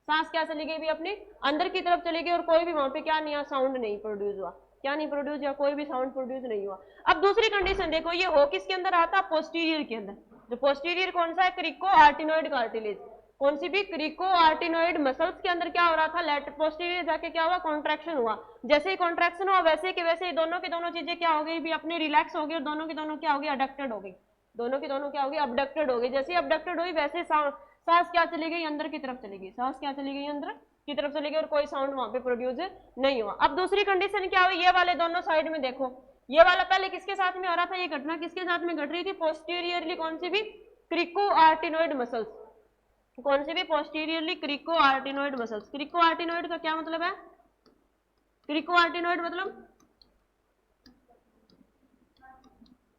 सांस क्या चली गई भी अपनी अंदर की तरफ चली गई, और कोई भी वहां पे क्या नहीं हुआ, साउंड नहीं प्रोड्यूस हुआ, क्या नहीं प्रोड्यूस हुआ, कोई भी साउंड प्रोड्यूस नहीं हुआ। अब दूसरी कंडीशन देखो, ये हो किसके अंदर रहा था, पोस्टीरियर के अंदर, जो पोस्टीरियर कौन सा है, क्रिको आर्टिनोइड कार्टिलेज, कौन सी भी, क्रिको आर्टिनोइड मसल्स के अंदर क्या हो रहा था, लेटर पोस्टीरियर जाके क्या हुआ, कॉन्ट्रैक्शन हुआ, जैसे ही कॉन्ट्रैक्शन हुआ वैसे के वैसे ही दोनों की दोनों चीजें क्या हो गई भी अपने रिलैक्स हो गई, और दोनों की दोनों क्या हो गई, अडक्टेड हो गई, दोनों की दोनों क्या हो गई, अबडक्टेड हो गई, जैसे ही अबडक्टेड हुई वैसे सांस क्या चली गई, अंदर की तरफ चली गई, सांस क्या चली गई, अंदर की तरफ चली गई, और कोई साउंड वहां पे प्रोड्यूस नहीं हुआ। अब दूसरी कंडीशन क्या हुई, ये वाले दोनों साइड में देखो, ये वाला पहले किसके साथ में हो रहा था, ये घटना किसके साथ में घट रही थी, पोस्टीरियरली कौन सी भी, क्रिको आर्टिनोइड मसल्स, कौन से भी, पोस्टीरियरली क्रिको आर्टिनोइड मसल्स। क्रिको आर्टिनोइड का क्या मतलब है, क्रिको आर्टिनोइड मतलब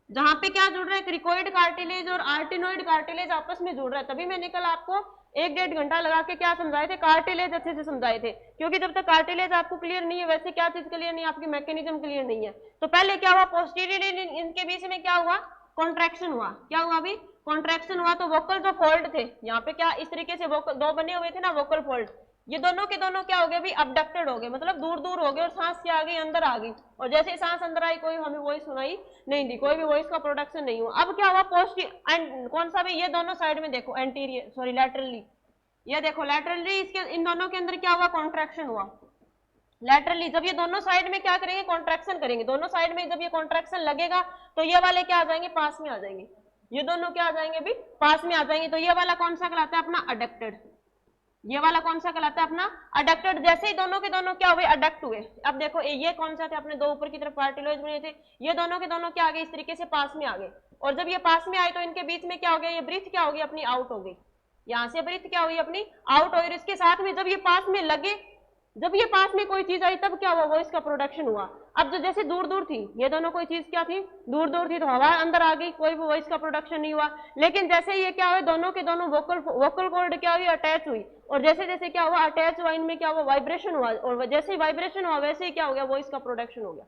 जहां पे क्या जुड़ रहा है, क्रिकोइड कार्टिलेज और आर्टिनोइड कार्टिलेज आपस में जुड़ रहा है, तभी मैंने कल आपको 1-1.5 घंटा लगा के क्या समझाए थे, कार्टिलेज अच्छे से समझाए थे, क्योंकि जब तक कार्टिलेज आपको क्लियर नहीं है वैसे क्या चीज क्लियर नहीं है, आपकी मैकेनिज्म क्लियर नहीं है। तो पहले क्या हुआ, पोस्टीरियरली इनके बीच में क्या हुआ, कॉन्ट्रैक्शन हुआ, क्या हुआ अभी, कॉन्ट्रैक्शन हुआ, तो वोकल जो फोल्ड थे यहाँ पे क्या इस तरीके से वोकल दो बने हुए थे ना, वोकल फोल्ड, ये दोनों के दोनों क्या हो गए भी, अबडक्टेड हो गए, मतलब दूर दूर हो गए और सांस क्या आ गई, अंदर आ गई। और जैसे ही सांस अंदर आई कोई हमें वॉइस सुनाई नहीं दी, कोई भी वॉइस का प्रोडक्शन नहीं हुआ। अब क्या हुआ, कौन सा भी, ये दोनों साइड में देखो, एंटीरियर सॉरी लैटरली, ये देखो लैटरली, इसके इन दोनों के अंदर क्या हुआ, कॉन्ट्रैक्शन हुआ लैटरली। जब ये दोनों साइड में क्या करेंगे, कॉन्ट्रैक्शन करेंगे, दोनों साइड में जब ये कॉन्ट्रैक्शन लगेगा तो ये वाले क्या आ जाएंगे, पास में आ जाएंगे, ये दोनों क्या आ जाएंगे भी, पास में आ जाएंगे। तो ये वाला कौन सा कहलाता है, अपना अडक्टेड। ये वाला कौन सा कहलाता है, अपना अडक्टेड। जैसे ही दोनों के दोनों क्या हुए, अडक्ट हुए। अब देखो ये कौन सा थे, अपने दो ऊपर की तरफ कार्टिलेज बने थे, ये दोनों के दोनों क्या आ गए, इस तरीके से पास में आ गए। और जब ये पास में आए तो इनके बीच में क्या हो गया, ये ब्रीथ क्या होगी, अपनी आउट हो गई, यहां से ब्रीथ क्या हुई, अपनी आउट हो गई। इसके साथ में जब ये पास में लगे, जब ये पास में कोई चीज आई तब क्या हुआ, वॉइस का प्रोडक्शन हुआ। अब जो जैसे दूर दूर थी, ये दोनों कोई चीज क्या थी, दूर दूर थी, तो हवा अंदर आ गई, कोई भी वॉइस का प्रोडक्शन नहीं हुआ। लेकिन जैसे ये क्या हुआ, दोनों के दोनों वोकल कॉर्ड क्या हुई, अटैच हुई, और जैसे जैसे क्या हुआ, अटैच हुआ, इनमें क्या हुआ, वाइब्रेशन हुआ, और जैसे ही वाइब्रेशन हुआ वैसे ही क्या हो गया, वॉइस का प्रोडक्शन हो गया,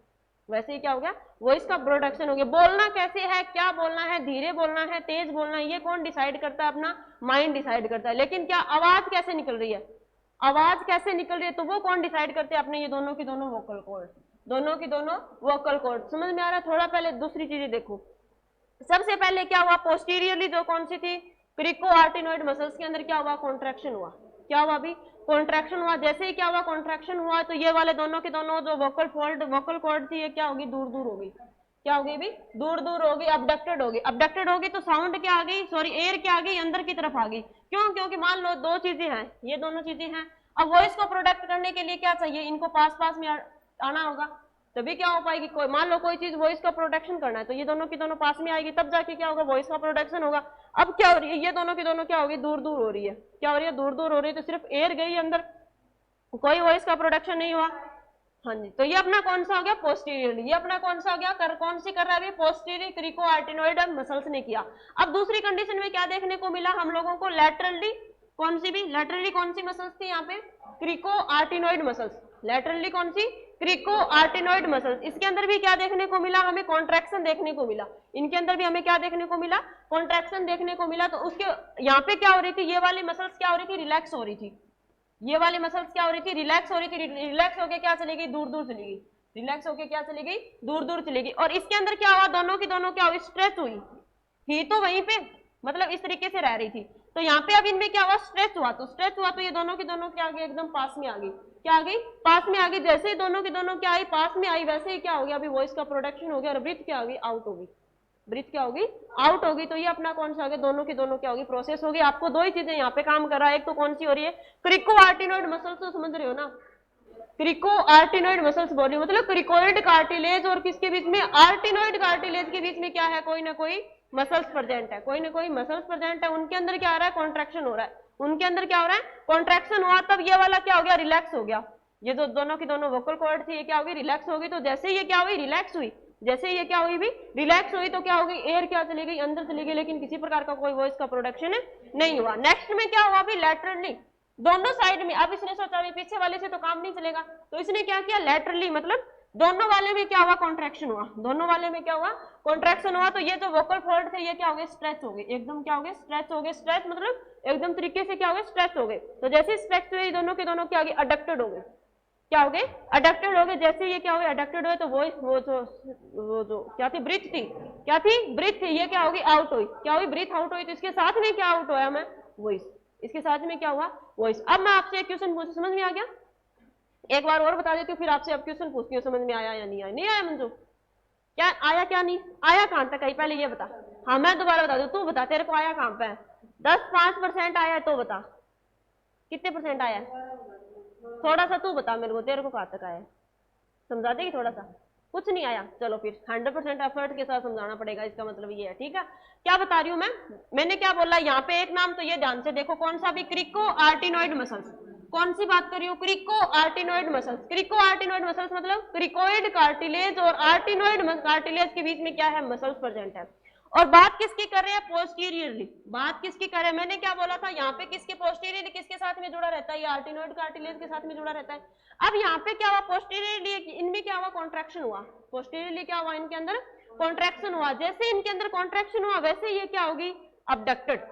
वैसे ही क्या हो गया, वॉइस का प्रोडक्शन हो गया। बोलना कैसे है, क्या बोलना है, धीरे बोलना है, तेज बोलना है, ये कौन डिसाइड करता है, अपना माइंड डिसाइड करता है। लेकिन क्या आवाज कैसे निकल रही है, आवाज कैसे निकल रही है, तो वो कौन डिसाइड करते हैं, अपने ये दोनों की दोनों वोकल कॉर्ड, दोनों की दोनों वोकल कॉर्ड। समझ में आ रहा है। थोड़ा पहले दूसरी चीजें देखो, सबसे पहले क्या हुआ, पोस्टीरियरली जो कौन सी थी, क्रिकोआर्टिनोइड मसल्स के अंदर क्या हुआ, कॉन्ट्रैक्शन हुआ, क्या हुआ अभी, कॉन्ट्रैक्शन हुआ। जैसे ही क्या हुआ, कॉन्ट्रैक्शन हुआ, तो ये वाले दोनों के दोनों जो वोकल कॉर्ड थी, ये क्या होगी, दूर दूर हो गई, क्या हो गई भी, दूर दूर होगी, अबडक्टेड होगी। अबडक्टेड होगी तो साउंड क्या आ गई, सॉरी एयर क्या आ गई, अंदर की तरफ आ गई। क्यों, क्योंकि मान लो दो चीजें हैं, ये दोनों चीजें हैं। अब वॉइस को प्रोडक्ट करने के लिए क्या चाहिए, इनको पास पास में आना होगा, तभी क्या हो पाएगी। कोई मान लो कोई चीज वॉइस का प्रोडक्शन करना है, तो ये दोनों की दोनों पास में आएगी, तब जाके क्या होगा, वॉइस का प्रोडक्शन होगा। अब क्या हो रही है, ये दोनों की दोनों क्या होगी, दूर दूर हो रही है, क्या हो रही है, दूर दूर हो रही है, तो सिर्फ एयर गई अंदर, कोई वॉइस का प्रोडक्शन नहीं हुआ। हाँ जी, तो ये अपना कौन सा हो गया, पोस्टीरियरली। ये अपना कौन सा हो गया, कौन सी कर रहा है, पोस्टीरियर क्रिकोआर्टिनोइड मसल्स ने किया। अब दूसरी कंडीशन में क्या देखने को मिला हम लोगों को, लैटरली कौन सी भी, लैटरली कौन सी मसल्स थी यहाँ पे, क्रिकोआर्टिनोइड मसल्स, लैटरली कौन सी, क्रिकोआर्टिनोइड मसल्स। इसके अंदर भी क्या देखने को मिला, हमें कॉन्ट्रैक्शन देखने को मिला, इनके अंदर भी हमें क्या देखने को मिला, कॉन्ट्रैक्शन देखने को मिला। तो उसके यहाँ पे क्या हो रही थी, ये वाली मसल्स क्या हो रही थी, रिलैक्स हो रही थी, ये वाली मसल्स क्या हो रही थी, रिलैक्स हो रही थी, रिलैक्स होके क्या चली गई, दूर दूर चली गई, रिलैक्स होके क्या चली गई, दूर दूर चली गई। और इसके अंदर क्या हुआ, दोनों की दोनों क्या हुई, स्ट्रेच हुई, ही तो वहीं पे, मतलब इस तरीके से रह रही थी। तो यहाँ पे अब इनमें क्या हुआ, स्ट्रेच हुआ, तो स्ट्रेच हुआ तो ये दोनों की दोनों क्या आ गई, एकदम पास में आ गई, क्या आ गई, पास में आ गई। जैसे ही दोनों की दोनों क्या आई, पास में आई, वैसे ही क्या हो गया, अभी वॉइस का प्रोडक्शन हो गया, और ब्रीथ क्या हो गई, आउट हो गई, ब्रीथ क्या होगी, आउट होगी। तो ये अपना कौन सा हो गया, दोनों की दोनों क्या होगी, प्रोसेस होगी। आपको दो ही चीजें यहाँ पे काम कर रहा है, एक तो कौन सी हो रही है, क्रिकोआर्टिनोइड मसल्स, तो समझ रहे हो ना, क्रिकोआर्टिनोइड मसल्स बोल रही हूँ, मतलब क्रिकोइड कार्टिलेज और किसके बीच में, आर्टिनोइड कार्टिलेज के बीच में क्या है, कोई ना कोई मसल्स प्रेजेंट है, कोई ना कोई मसल्स प्रेजेंट है। उनके अंदर क्या आ रहा है, कॉन्ट्रैक्शन हो रहा है, उनके अंदर क्या हो रहा है, कॉन्ट्रैक्शन हुआ, तब ये वाला क्या हो गया, रिलैक्स हो गया। ये जो दोनों की दोनों वोकल कॉर्ड थी, ये क्या होगी, रिलैक्स होगी। तो जैसे ये क्या हुई, रिलैक्स हुई, जैसे ये क्या हुई भी, रिलैक्स हुई, तो क्या होगी, एयर क्या चली गई, अंदर चली गई, लेकिन किसी प्रकार का कोई वॉइस का प्रोडक्शन नहीं हुआ। नेक्स्ट में क्या हुआ, भी लैटरली, दोनों साइड में। अब इसने सोचा भी पीछे वाले से तो काम नहीं चलेगा, तो इसने क्या किया, लैटरली, मतलब दोनों वाले में क्या हुआ, कॉन्ट्रैक्शन हुआ, दोनों वाले में क्या हुआ, कॉन्ट्रैक्शन हुआ। तो ये जो वोकल कॉर्ड थे, ये क्या हो गए, स्ट्रेच हो गए, एकदम क्या हो गए, स्ट्रेच हो गए। स्ट्रेच मतलब एकदम तरीके से क्या हो गए, स्ट्रेच हो गए। तो जैसे स्ट्रेच हुए, दोनों के दोनों क्या हो गए, अडक्टेड हो गए, क्या हो गए, अडक्टेड हो गए। जैसे ये क्या हो गए, अडक्टेड हुए, तो वो जो क्या थी, ब्रीथ थी, क्या थी, ब्रीथ थी, ये क्या होगी, आउट हुई, क्या हुई, ब्रीथ आउट हुई। तो इसके साथ में क्या आउट हुआ, मैं वॉइस, इसके साथ में क्या हुआ, वॉइस। अब मैं आपसे एक क्वेश्चन पूछूं, समझ में आ गया, एक बार और बता देती हूँ, फिर आपसे अब क्वेश्चन पूछती हूँ, समझ में आया या नहीं आया, नहीं आया मंजू, क्या आया, क्या नहीं आया, कहां तक आई, पहले ये बता। हाँ मैं दोबारा बता दूं, तू बता, तेरे को आया कहां पे है, 10-5% आया है, तो बता कितने परसेंट आया है, थोड़ा सा तू बता मेरे को, तेरे को कहां तक आया, समझा देगी थोड़ा सा, कुछ नहीं आया, चलो फिर 100% एफर्ट के साथ समझाना पड़ेगा, इसका मतलब ये है, ठीक है। क्या बता रही हूं मैंने क्या बोला, यहाँ पे एक नाम तो ये ध्यान से देखो, कौन सा भी, क्रिकोआर्टिनोइड मसल्स, कौन सी बात कर रही हूँ, क्रिकोआर्टिनोइड मसल्स। क्रिकोआर्टिनोइड मसल्स मतलब क्रिकोइड कार्टिलेज और आर्टिनोइड कार्टिलेज के बीच में क्या है, मसल्स प्रेजेंट है। और बात किसकी कर रहे हैं, पोस्टीरियरली, बात किसकी कर रहे हैं, मैंने क्या बोला था, यहाँ पे किसके पोस्टीरियरली किसके साथ में जुड़ा रहता है, ये आर्टिनोइड कार्टिलेज के साथ में जुड़ा रहता है। अब यहाँ पे क्या हुआ, पोस्टीरियरली इनमें क्या हुआ, कॉन्ट्रैक्शन हुआ, पोस्टीरियरली क्या हुआ, इनके अंदर कॉन्ट्रैक्शन हुआ। जैसे इनके अंदर कॉन्ट्रैक्शन हुआ, वैसे ये क्या होगी, अबडक्टेड,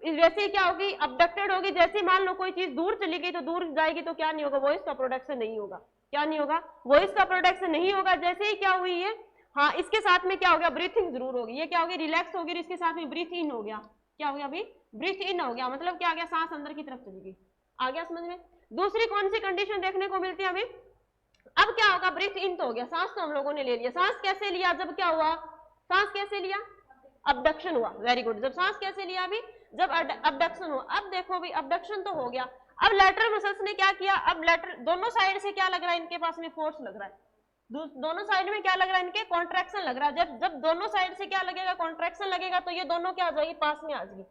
वैसे ही क्या होगी, अबडक्टेड होगी। जैसे मान लो कोई चीज दूर चली गई तो दूर जाएगी तो क्या नहीं होगा, वॉइस का प्रोडक्शन नहीं होगा। क्या नहीं होगा, वॉइस का प्रोडक्शन नहीं होगा। जैसे ही क्या हुई है, हाँ इसके साथ में क्या हो गया, ब्रीथिंग जरूर होगी। ये क्या होगी, रिलैक्स होगी, इसके साथ में ब्रीथ इन हो गया। क्या हो गया अभी, ब्रीथ इन हो गया, मतलब क्या आ गया, सांस अंदर की तरफ चली गई। आ गया समझ में। दूसरी कौन सी कंडीशन देखने को मिलती है अभी, अब क्या होगा, ब्रीथ इन तो हो गया, सांस तो हम लोगों ने ले लिया। सांस कैसे लिया, जब क्या हुआ, सांस कैसे लिया, अबडक्शन हुआ। Very good. जब सांस कैसे लिया अभी, जब अबडक्शन हुआ। अब देखो भी अबडक्शन तो हो गया, अब लैटरल मसल्स ने क्या किया, अब लैटरल दोनों साइड से क्या लग रहा है, इनके पास में फोर्स लग रहा है। दोनों साइड में क्या लग रहा है, इनके कॉन्ट्रैक्शन लग रहा है। जब जब दोनों साइड से क्या लगेगा, कॉन्ट्रैक्शन लगेगा, तो ये दोनों क्या आ जाएगी, पास में आ जाएगी।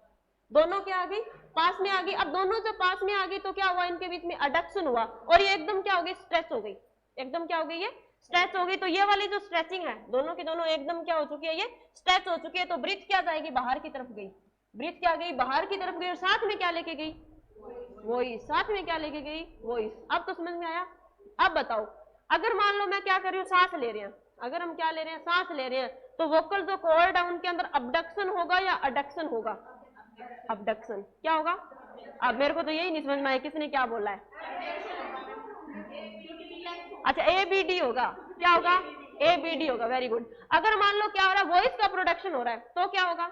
दोनों क्या आ गई, पास में आ गई। अब दोनों जब पास में आ गई तो क्या हुआ, इनके बीच में अडक्शन हुआ और ये एकदम क्या हो गई, स्ट्रेच हो गई। एकदम क्या हो गई, ये स्ट्रेच हो गई। तो ये वाली जो स्ट्रेचिंग है, दोनों की दोनों एकदम क्या हो चुकी है, ये स्ट्रेच हो चुकी है। तो ब्रीथ क्या जाएगी, बाहर की तरफ गई। ब्रीथ क्या गई, बाहर की तरफ गई, और साथ में क्या लेके गई, वॉइस। साथ में क्या लेके गई, वॉइस। अब तो समझ में आया। अब बताओ, अगर मान लो मैं क्या कर रही हूँ, सांस ले रहे हैं, अगर हम क्या ले रहे हैं, सांस ले रहे हैं, तो वोकल जो कॉर्ड है उनके अंदर अबडक्शन होगा या अडक्शन होगा, अबडक्शन। क्या होगा, अब मेरे को तो यही नहीं समझ में आया, किसने क्या बोला है। अच्छा ए बी डी होगा, क्या होगा, ए बी डी होगा। Very good. अगर मान लो क्या हो रहा है, वॉइस का प्रोडक्शन हो रहा है, तो क्या होगा,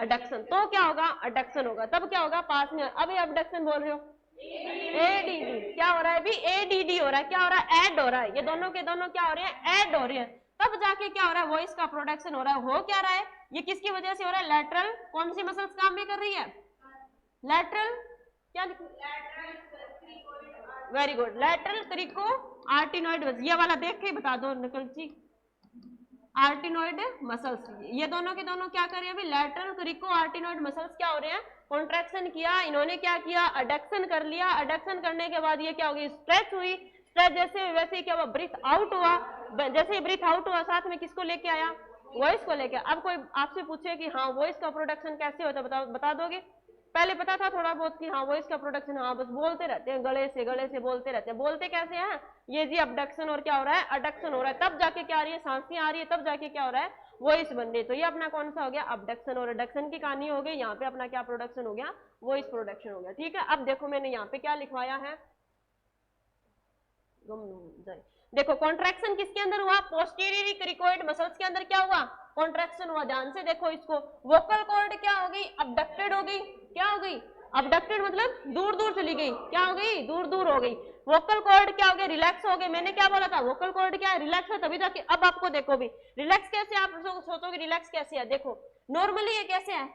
अडक्शन। तो क्या होगा, अडक्शन होगा। तब क्या होगा, पास में। अभी अबडक्शन बोल रहे हो, एडीडी। क्या हो रहा है अभी, एडीडी हो रहा है। क्या हो रहा है, ऐड हो रहा है। ये दोनों के दोनों क्या हो रहे हैं, ऐड हो रहे हैं। तब जाके क्या हो रहा है, वॉइस का प्रोडक्शन हो रहा है। हो क्या रहा है, ये किसकी वजह से हो रहा है, लैटरल कौन सी मसल्स काम में कर रही है, लैटरल क्या, वेरी गुड, लैटरल क्रिको आर्टिनोइड। ये वाला देख के बता दो निकलची, आर्टिनोइड मसल्स। ये दोनों के दोनों क्या कर रहे हैं अभी, लैटरल क्रिको आर्टिनोइड मसल्स क्या हो रहे हैं, कॉन्ट्रैक्शन किया इन्होंने, क्या किया, अडक्शन कर लिया। अडक्शन करने के बाद ये क्या होगी, स्ट्रेच हुई। स्ट्रेच जैसे वैसे ही क्या हुआ, ब्रीथ आउट हुआ। जैसे ब्रीथ आउट हुआ, साथ में किसको लेके आया, वॉइस को लेके। अब कोई आपसे पूछे कि हाँ वॉइस का प्रोडक्शन कैसे होता है, बता दोगे। पहले पता था थोड़ा बहुत कि हाँ वॉइस का प्रोडक्शन, हाँ बस बोलते रहते हैं, गले से बोलते रहते हैं। बोलते कैसे हैं, ये जी अबडक्शन और क्या हो रहा है, अडक्शन हो रहा है। तब जाके क्या आ रही है, सांसें आ रही है, तब जाके क्या हो रहा है, वॉइस बन रही है। तो ये अपना कौन सा हो गया, अबडक्शन और अडक्शन की कहानी हो गई। यहाँ पे अपना क्या प्रोडक्शन हो गया, वॉइस प्रोडक्शन हो गया। ठीक है। अब देखो मैंने यहाँ पे क्या लिखवाया है, देखो कॉन्ट्रैक्शन किसके अंदर हुआ, पोस्टीरियर क्रिकोइड मसल्स के अंदर क्या हुआ, कॉन्ट्रैक्शन हुआ। ध्यान से देखो इसको, वोकल कॉर्ड क्या हो गई, अबडक्टेड हो गई। क्या हो गई, अबडक्टेड मतलब दूर दूर चली गई। क्या हो गई, दूर दूर हो गई। वोकल कॉर्ड क्या हो गया, रिलैक्स हो गए। मैंने क्या बोला था, वोकल कॉर्ड क्या है, रिलैक्स है, तभी जाके। अब आपको देखो भी रिलैक्स कैसे, आप सोचोगे रिलैक्स कैसे है। देखो नॉर्मली ये कैसे है,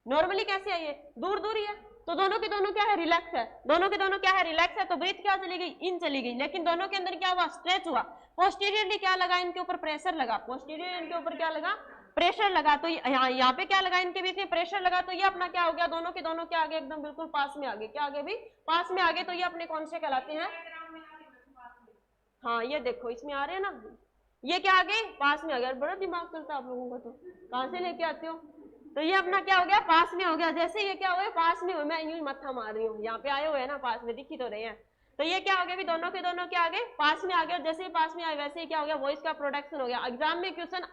नॉर्मली कैसे है, ये दूर दूर ही है। तो दोनों के दोनों क्या है, रिलैक्स है। दोनों के दोनों क्या है, रिलैक्स है। तो ब्रीथ क्या चली गई, इन चली गई। लेकिन दोनों के अंदर क्या हुआ, स्ट्रेच हुआ। पोस्टीरियरली क्या लगा, इनके ऊपर प्रेशर लगा। पोस्टीरियर इनके ऊपर क्या लगा, प्रेशर लगा। तो यहाँ पे क्या लगा, इनके बीच में प्रेशर लगा। तो ये अपना क्या हो गया, दोनों के दोनों क्या आगे, एकदम बिल्कुल पास में आगे। क्या आगे भी, पास में आगे। तो ये अपने कौन से कहलाते हैं, हाँ ये देखो इसमें आ रहे हैं ना, ये क्या आ गए, पास में आ गया। बड़ा दिमाग चलता है आप लोगों का, तो कहां से लेके आते हो। तो ये अपना क्या हो गया, पास में हो गया। जैसे ये क्या हुआ, पास में हो, मैं यूं ही मत्था मार रही हूँ, यहाँ पे आए हुए हैं ना, पास में दिख ही तो रहे हैं। तो ये क्या हो गया, भी दोनों के दोनों क्या आ गए, पास में आ गए। जैसे ही पास में आए वैसे ही क्या हो गया, वॉइस का प्रोडक्शन हो गया। एग्जाम में क्वेश्चन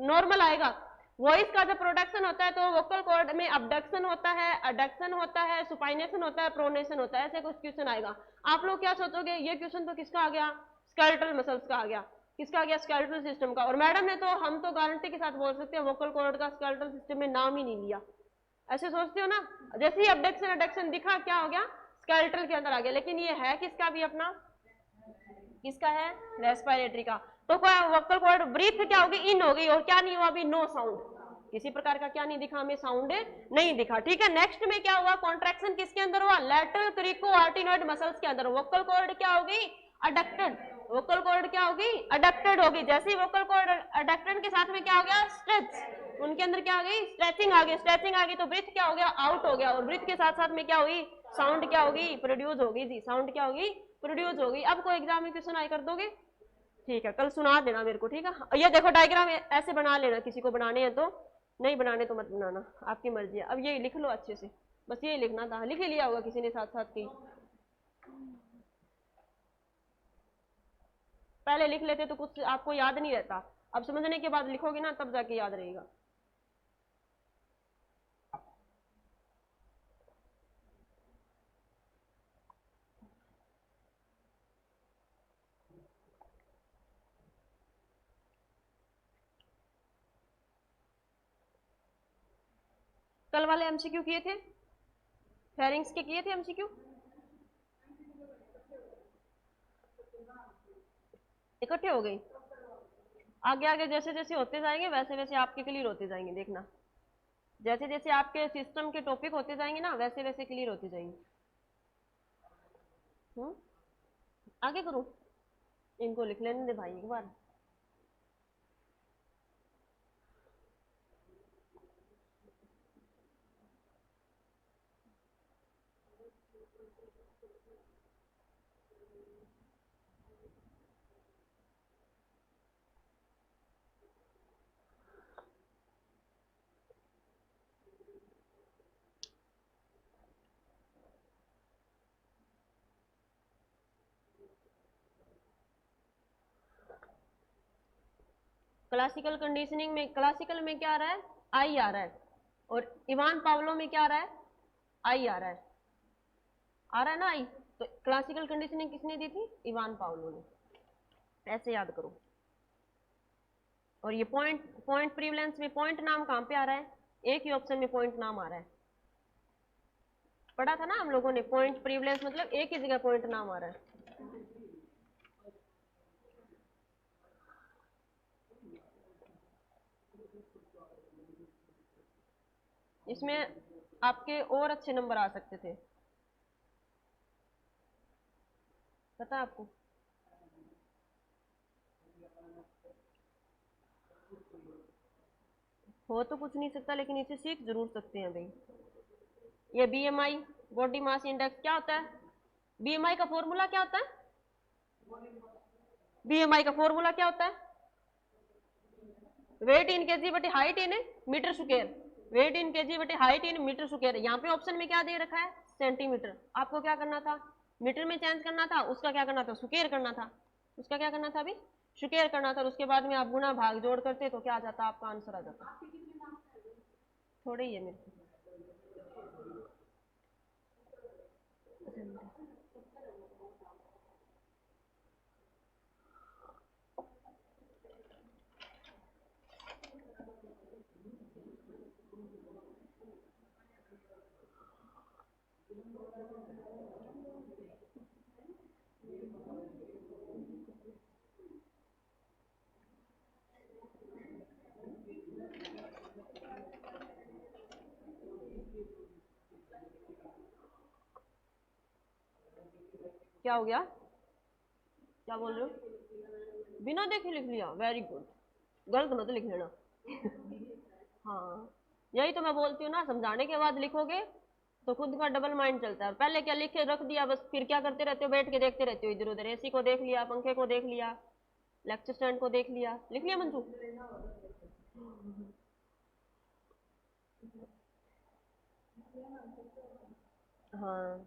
नॉर्मल आएगा, वॉइस का जब प्रोडक्शन होता है तो वोकल कॉर्ड में अबडक्शन होता है, अडक्शन होता है, सुपाइनेशन होता है, प्रोनेशन होता है। ऐसे कुछ क्वेश्चन आएगा। आप लोग क्या सोचोगे, ये क्वेश्चन तो किसका आ गया, स्केलेटल मसल्स का आ गया। किसका आ गया, स्केलेटल सिस्टम का। और मैडम ने तो, हम तो गारंटी के साथ बोल सकते हैं, वोकल कॉर्ड का स्केलेटल सिस्टम में नाम ही नहीं लिया। ऐसे सोचते हो ना, जैसे ही अबडक्शन अडक्शन दिखा, क्या हो गया, स्केलेटल के अंदर आ गया। लेकिन ये है किसका भी अपना, किसका है, रेस्पिरेटरी का। तो क्या वोकल कॉर्ड, ब्रीथ क्या होगी, इन हो गई। और क्या नहीं हुआ अभी, नो साउंड, किसी प्रकार का क्या नहीं दिखा हमें, साउंड नहीं दिखा। ठीक है। नेक्स्ट में क्या हुआ, कॉन्ट्रैक्शन किसके अंदर हुआ, लैटरल क्रिको आर्टिनोइड मसल्स के अंदर। वोकल कॉर्ड क्या होगी, अडक्टेड। वोकल कॉर्ड क्या होगी, अडक्टेड होगी। जैसे ही वोकल कॉर्ड अडक्टेड के साथ में क्या हो गया, स्ट्रेच, उनके अंदर क्या आ गई, स्ट्रेचिंग आ गई। स्ट्रेचिंग आ गई तो ब्रीथ क्या हो गया, आउट हो गया। और ब्रीथ के साथ साथ में क्या हुई, साउंड क्या होगी, प्रोड्यूस होगी जी। साउंड क्या होगी, प्रोड्यूस होगी। अब कोई एग्जाम में क्वेश्चन आई कर दोगे, ठीक है, कल सुना देना मेरे को। ठीक है। ये देखो डायग्राम ऐसे बना लेना, किसी को बनाने हैं तो, नहीं बनाने तो मत बनाना, आपकी मर्जी है। अब ये लिख लो अच्छे से, बस ये लिखना था, लिख लिया होगा किसी ने साथ साथ की, पहले लिख लेते तो कुछ आपको याद नहीं रहता। अब समझने के बाद लिखोगे ना, तब जाके याद रहेगा। कल वाले एमसीक्यू किए थे, फेरिंग्स के किए थे एमसीक्यू, इकट्ठे हो गई। आगे आगे जैसे जैसे होते जाएंगे वैसे वैसे आपके क्लियर होते जाएंगे, देखना जैसे जैसे आपके सिस्टम के टॉपिक होते जाएंगे ना वैसे वैसे क्लियर होते जाएंगे। आगे करूं, इनको लिख लेने दे भाई एक बार। क्लासिकल कंडीशनिंग में, क्लासिकल में क्या आ रहा है, आई आ रहा है, और इवान पावलो में क्या आ रहा है, आई आ रहा है, आ रहा है ना आई। तो क्लासिकल कंडीशनिंग किसने दी थी, इवान पावलो ने, ऐसे याद करो। और ये पॉइंट, पॉइंट प्रीवलेंस में पॉइंट नाम कहां पे आ रहा है, एक ही ऑप्शन में पॉइंट नाम आ रहा है, पढ़ा था ना हम लोगों ने, पॉइंट प्रीवलेंस मतलब एक ही जगह पॉइंट नाम आ रहा है। इसमें आपके और अच्छे नंबर आ सकते थे, पता है आपको। हो तो कुछ नहीं सकता लेकिन इसे सीख जरूर सकते हैं भाई। ये बीएमआई, बॉडी मास इंडेक्स क्या होता है, बीएमआई का फॉर्मूला क्या होता है, बीएमआई का फॉर्मूला क्या होता है, वेट इन केजी बटे height in metre square, weight in KG बटे हाइट इन मीटर स्क्वायर। यहाँ पे ऑप्शन में क्या दे रखा है, सेंटीमीटर, आपको क्या करना था, मीटर में चेंज करना था, उसका क्या करना था, स्क्वायर करना था, उसका क्या करना था अभी, स्क्वायर करना था। उसके बाद में आप गुना भाग जोड़ करते तो क्या आ जाता, आपका आंसर आ जाता। थोड़े ही है मेरे को। क्या हो गया, क्या बोल रहे हो, बिना देखे लिख लिया, वेरी गुड, गलत मत लिख लेना। हाँ, यही तो मैं बोलती हूँ ना, समझाने के बाद लिखोगे तो खुद का डबल माइंड चलता है। पहले क्या लिखे रख दिया बस, फिर क्या करते रहते हो, बैठ के देखते रहते हो इधर उधर, एसी को देख लिया, पंखे को देख लिया, लेक्चर स्टैंड को देख लिया, लिख लिया मंजू। हाँ,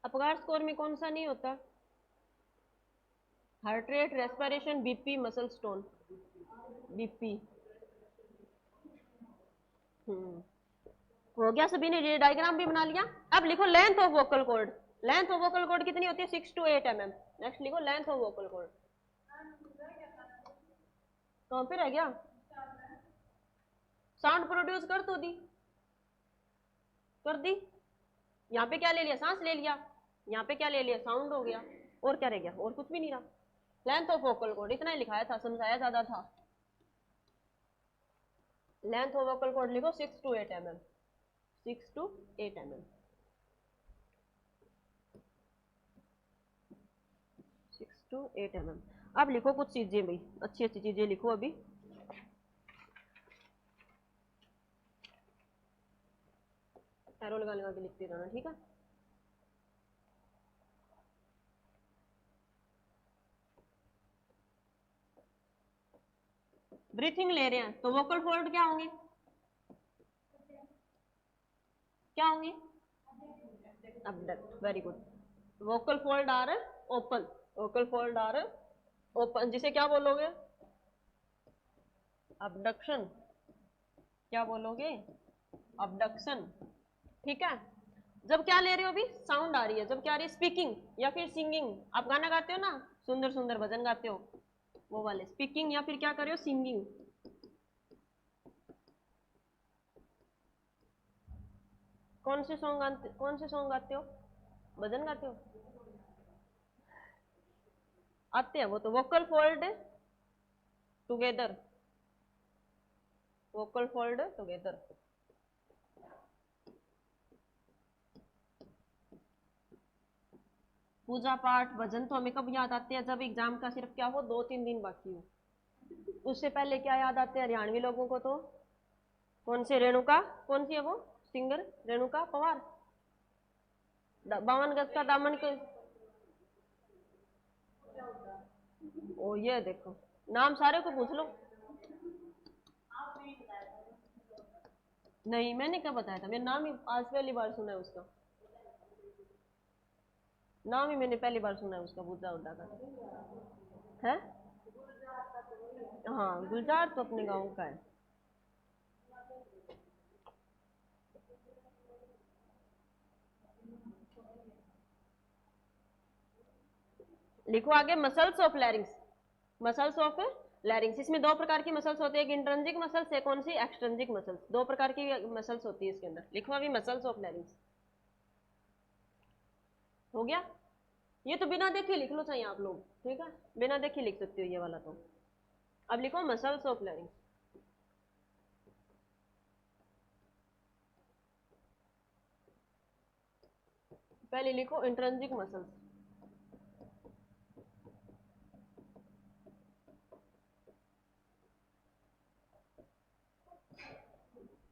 अपगार स्कोर में कौन सा नहीं होता, heart rate, respiration, BP, muscle stone, BP. हो गया सभी ने, ये डायग्राम भी बना लिया। अब लिखो length of vocal cord, length of vocal cord कितनी होती है, 6 to 8 mm। नेक्स्ट लिखो लेंथ ऑफ वोकल कॉर्ड, कहां पे रह गया, साउंड प्रोड्यूस कर तो दी, कर दी, यहाँ पे क्या ले लिया, सांस ले लिया, यहाँ पे क्या ले लिया, साउंड हो गया, और क्या रह गया, और कुछ भी नहीं रहा। लेंथ ऑफ वोकल कॉर्ड इतना ही लिखाया था, समझाया ज्यादा था। लेंथ ऑफ वोकल कॉर्ड लिखो 6 to 8 mm, 6 to 8 mm, 6 to 8 mm। अब लिखो कुछ चीजें भाई, अच्छी अच्छी चीजें लिखो अभी। एरो लगा लगा के लिखते रहना, ठीक है। ब्रीथिंग ले रहे हैं तो वोकल फोल्ड क्या होंगे, क्या होंगे? abduct, very good. Vocal fold are open, vocal fold are open, जिसे क्या बोलोगे? abduction, क्या बोलोगे? abduction, ठीक है। जब क्या ले रहे हो? अभी साउंड आ रही है। जब क्या आ रही है? स्पीकिंग या फिर सिंगिंग। आप गाना गाते हो ना, सुंदर सुंदर भजन गाते हो, वो वाले स्पीकिंग, या फिर क्या कर रहे हो? सिंगिंग। कौन से सॉन्ग गाते हो? भजन गाते हो? आते हैं वो तो। Vocal fold together, vocal fold together. पूजा पाठ भजन तो हमें कब याद आते हैं? जब एग्जाम का सिर्फ क्या हो, 2-3 दिन बाकी हो। उससे पहले क्या याद आते हैं हरियाणवी लोगों को? तो कौन से? रेणुका, कौन सी है वो सिंगर? रेणुका पवार। 52 गज का दामन के। ओ ये देखो, नाम सारे को पूछ लो। नहीं, मैंने क्या बताया था? मेरा नाम ही आज पहली बार सुना है उसका। नाम ही मैंने पहली बार सुना है उसका, बुद्धा उड्डा का है। हाँ, गुलजार तो अपने गांव का है। लिखो आगे, मसल्स ऑफ लैरिंग्स, मसल्स ऑफ लैरिंग्स। इसमें 2 प्रकार की मसल्स होती है, एक इंट्रिंसिक मसल्स है, कौन सी? Extrinsic muscles. 2 प्रकार की मसल्स होती है इसके अंदर। लिखो अभी मसल्स ऑफ लैरिंग्स। हो गया? ये तो बिना देखे लिख लो चाहिए आप लोग, ठीक है, बिना देखे लिख सकते हो ये वाला तो। अब लिखो मसल्स ऑफ लैरिंग्स। पहले लिखो इंट्रिंसिक मसल्स,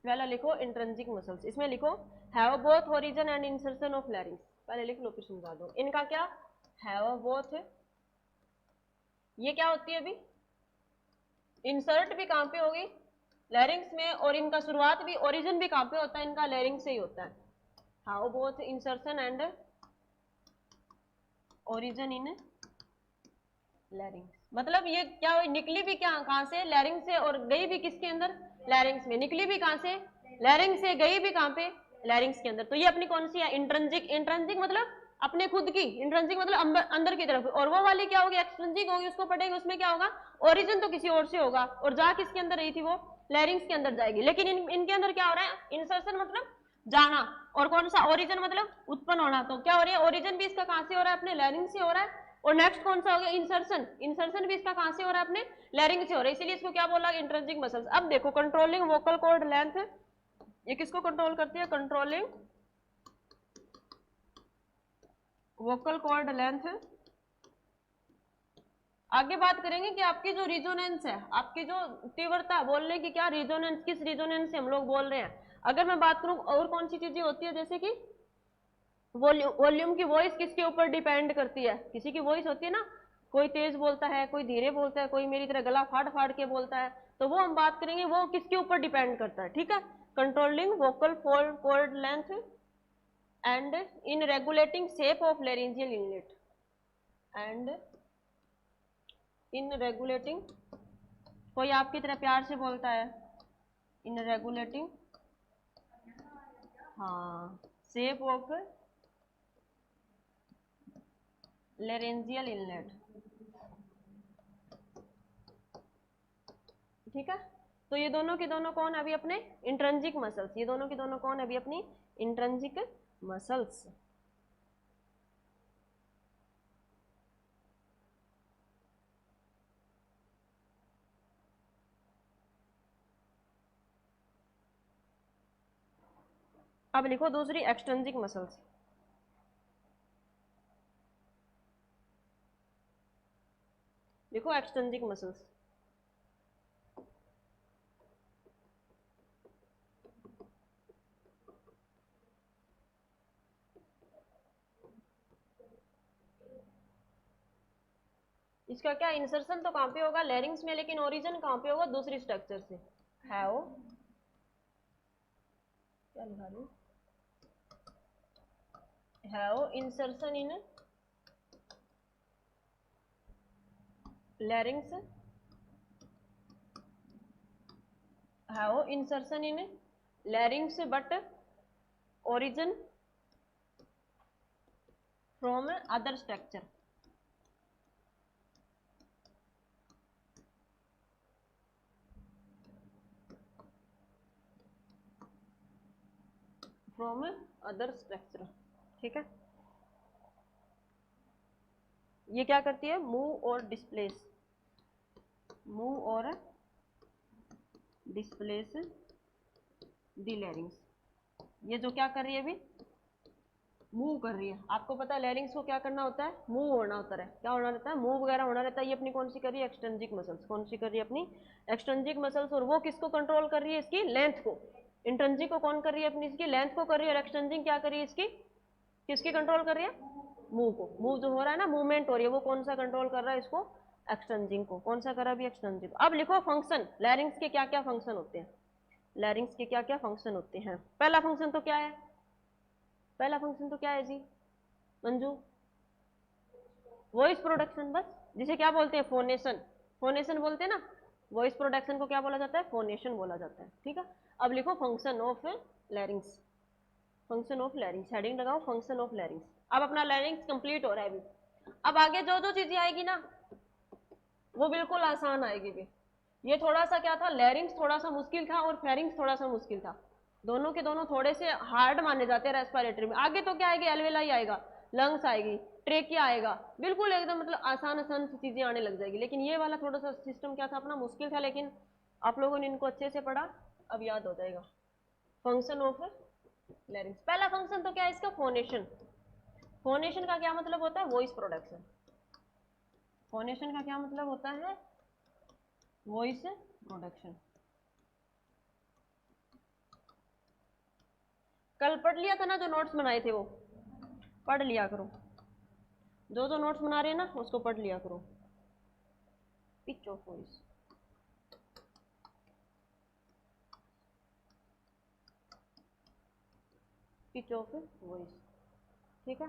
पहला लिखो इंट्रिंसिक मसल्स। इसमें लिखो have both origin and insertion of लैरिंग्स। पहले लिख लो फिर समझा दो। इनका क्या? हैव बोथ, ये क्या होती है? अभी इंसर्ट भी कहां पे होगी? लैरिंग्स में। और इनका शुरुआत भी, ओरिजिन भी कहां पे होता है? इनका लैरिंग्स से ही होता है। How both insertion and origin इन लैरिंग्स। मतलब ये क्या हुई? निकली भी क्या कहां से? लैरिंग्स से, और गई भी किसके अंदर? लैरिंग्स में। निकली भी कहां से? लैरिंग्स से। गई भी कहां पे? लैरिंग्स के अंदर। तो ये अपनी कौन सी है? इंट्रिंसिक। इंट्रिंसिक मतलब अपने खुद की, इंट्रिंसिक मतलब अंदर की तरफ। और वो वाली क्या होगी? एक्सट्रिंसिक होगी। उसको पढ़ेंगे, उसमें क्या होगा? ओरिजिन तो किसी और से होगा, और जा किसके अंदर रही थी? वो लैरिंग्स के अंदर जाएगी। लेकिन इनके अंदर क्या हो रहा है? इंसर्शन मतलब जाना, और कौन सा? ओरिजिन मतलब उत्पन्न होना। तो क्या हो रही है? ओरिजिन भी इसका कहां से हो रहा है? अपने लैरिंग्स से हो रहा है। और नेक्स्ट कौन सा हो गया? इंसर्शन। इंसर्शन भी इसका कहां से हो रहा है? अपने लैरिंग से हो रहा है। इसीलिए इसको क्या बोला? Intrinsic muscles. अब देखो, कंट्रोलिंग वोकल कॉर्ड लेंथ, ये किसको कंट्रोल करती है? Controlling vocal cord length. आगे बात करेंगे कि आपकी जो रिजोनेंस है, आपकी जो तीव्रता, बोलने की क्या रिजोनेंस, किस रिजोनेंस से हम लोग बोल रहे हैं। अगर मैं बात करूं और कौन सी चीजें होती है, जैसे कि वॉल्यूम। वॉल्यूम की वॉइस किसके ऊपर डिपेंड करती है? किसी की वॉइस होती है ना, कोई तेज बोलता है, कोई धीरे बोलता है, कोई मेरी तरह गला फाड़ फाड़ के बोलता है, तो वो हम बात करेंगे वो किसके ऊपर डिपेंड करता है, ठीक है। Controlling vocal cord length and in regulating shape of laryngeal inlet and in regulating, कोई आपकी तरह प्यार से बोलता है, इन रेगुलेटिंग, हाँ, शेप ऑफ लैरिंजियल इनलेट, ठीक है। तो ये दोनों के दोनों कौन अभी अपने? Intrinsic muscles. ये दोनों के दोनों कौन अभी अपनी? Intrinsic muscles. अब लिखो दूसरी, एक्सट्रिंसिक मसल्स। लिखो एक्सट्रिंसिक मसल्स। इसका क्या? इंसर्शन तो कहां पे होगा? लैरिंग्स में। लेकिन ओरिजिन कहां पे होगा? दूसरी स्ट्रक्चर से। हैव, क्या लिखा दूं? Have insertion in लैरिंग्स, have insertion in लैरिंग्स but origin from other structure, from other structure। ठीक है, ये क्या करती है, मूव और डिस्प्लेस, मूव और डिस्प्लेस दी लैरिंग्स। ये जो क्या कर रही है अभी, मूव कर रही है। आपको पता है लैरिंग्स को क्या करना होता है, मूव होना होता है। क्या होना रहता है, मूव वगैरह होना रहता है। ये अपनी कौन सी कर रही है, एक्सट्रिंसिक मसल्स। कौन सी कर रही है, अपनी एक्सट्रिंसिक मसल्स। और वो किसको कंट्रोल कर रही है, इसकी लेंथ को। इंट्रिंसिक को कौन कर रही है, अपनी इसकी लेंथ को कर रही है। और एक्सट्रिंसिक क्या कर रही है, इसकी किसकी कंट्रोल कर रही है, मूव को। मूव जो हो रहा है ना, मूवमेंट हो रही है, वो कौन सा कंट्रोल कर रहा है, इसको एक्सट्रिंसिक को। कौन सा कर रहा है अभी, एक्सट्रिंसिक। अब लिखो फंक्शन, लैरिंग्स के क्या क्या फंक्शन होते हैं, लैरिंग्स के क्या क्या फंक्शन होते हैं। पहला फंक्शन तो क्या है, पहला फंक्शन तो क्या है जी मंजू, वॉइस प्रोडक्शन। बस, जिसे क्या बोलते हैं, फोनेशन। फोनेशन बोलते हैं ना, वॉइस प्रोडक्शन को क्या बोला जाता है, फोनेशन बोला जाता है। ठीक है, अब लिखो function of लैरिंग्स, function of लैरिंग्स, heading लगाओ फंक्शन ऑफ लैरिंग्स। अब अपना लैरिंग्स कंप्लीट हो रहा है अभी। अब आगे जो जो चीजें आएगी ना, वो बिल्कुल आसान आएगी भी। ये थोड़ा सा क्या था, लैरिंग्स थोड़ा सा मुश्किल था और फेरिंग्स थोड़ा सा मुश्किल था। दोनों के दोनों थोड़े से हार्ड माने जाते हैं रेस्पिरेटरी में। आगे तो क्या आएगी, एल्वेलाई आएगा, लंग्स आएगी, ट्रेकिया आएगा, बिल्कुल एकदम मतलब आसान आसान सी चीजें आने लग जाएगी। लेकिन ये वाला थोड़ा सा सिस्टम क्या था अपना, मुश्किल था। लेकिन आप लोगों ने इनको अच्छे से पढ़ा, अब याद हो जाएगा। फंक्शन ऑफ लैरिंग्स, पहला फंक्शन तो क्या है इसका, फोनेशन। फोनेशन का क्या मतलब होता है, वॉइस प्रोडक्शन। फोनेशन का क्या मतलब होता है, वॉइस प्रोडक्शन। कल पढ़ लिया था ना, जो नोट्स बनाए थे वो पढ़ लिया करो। जो जो नोट्स बना रहे हैं ना, उसको पढ़ लिया करो। Pitch of voice, pitch of voice. ठीक है,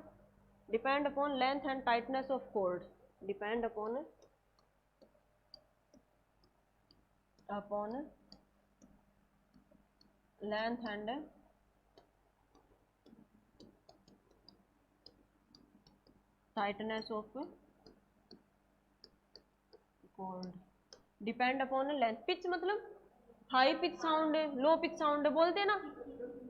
depend upon length and tightness of cord, depend upon length and tightness of cord, depend upon length. Pitch मतलब हाई पिच साउंड है, लो पिच साउंड है, बोलते हैं ना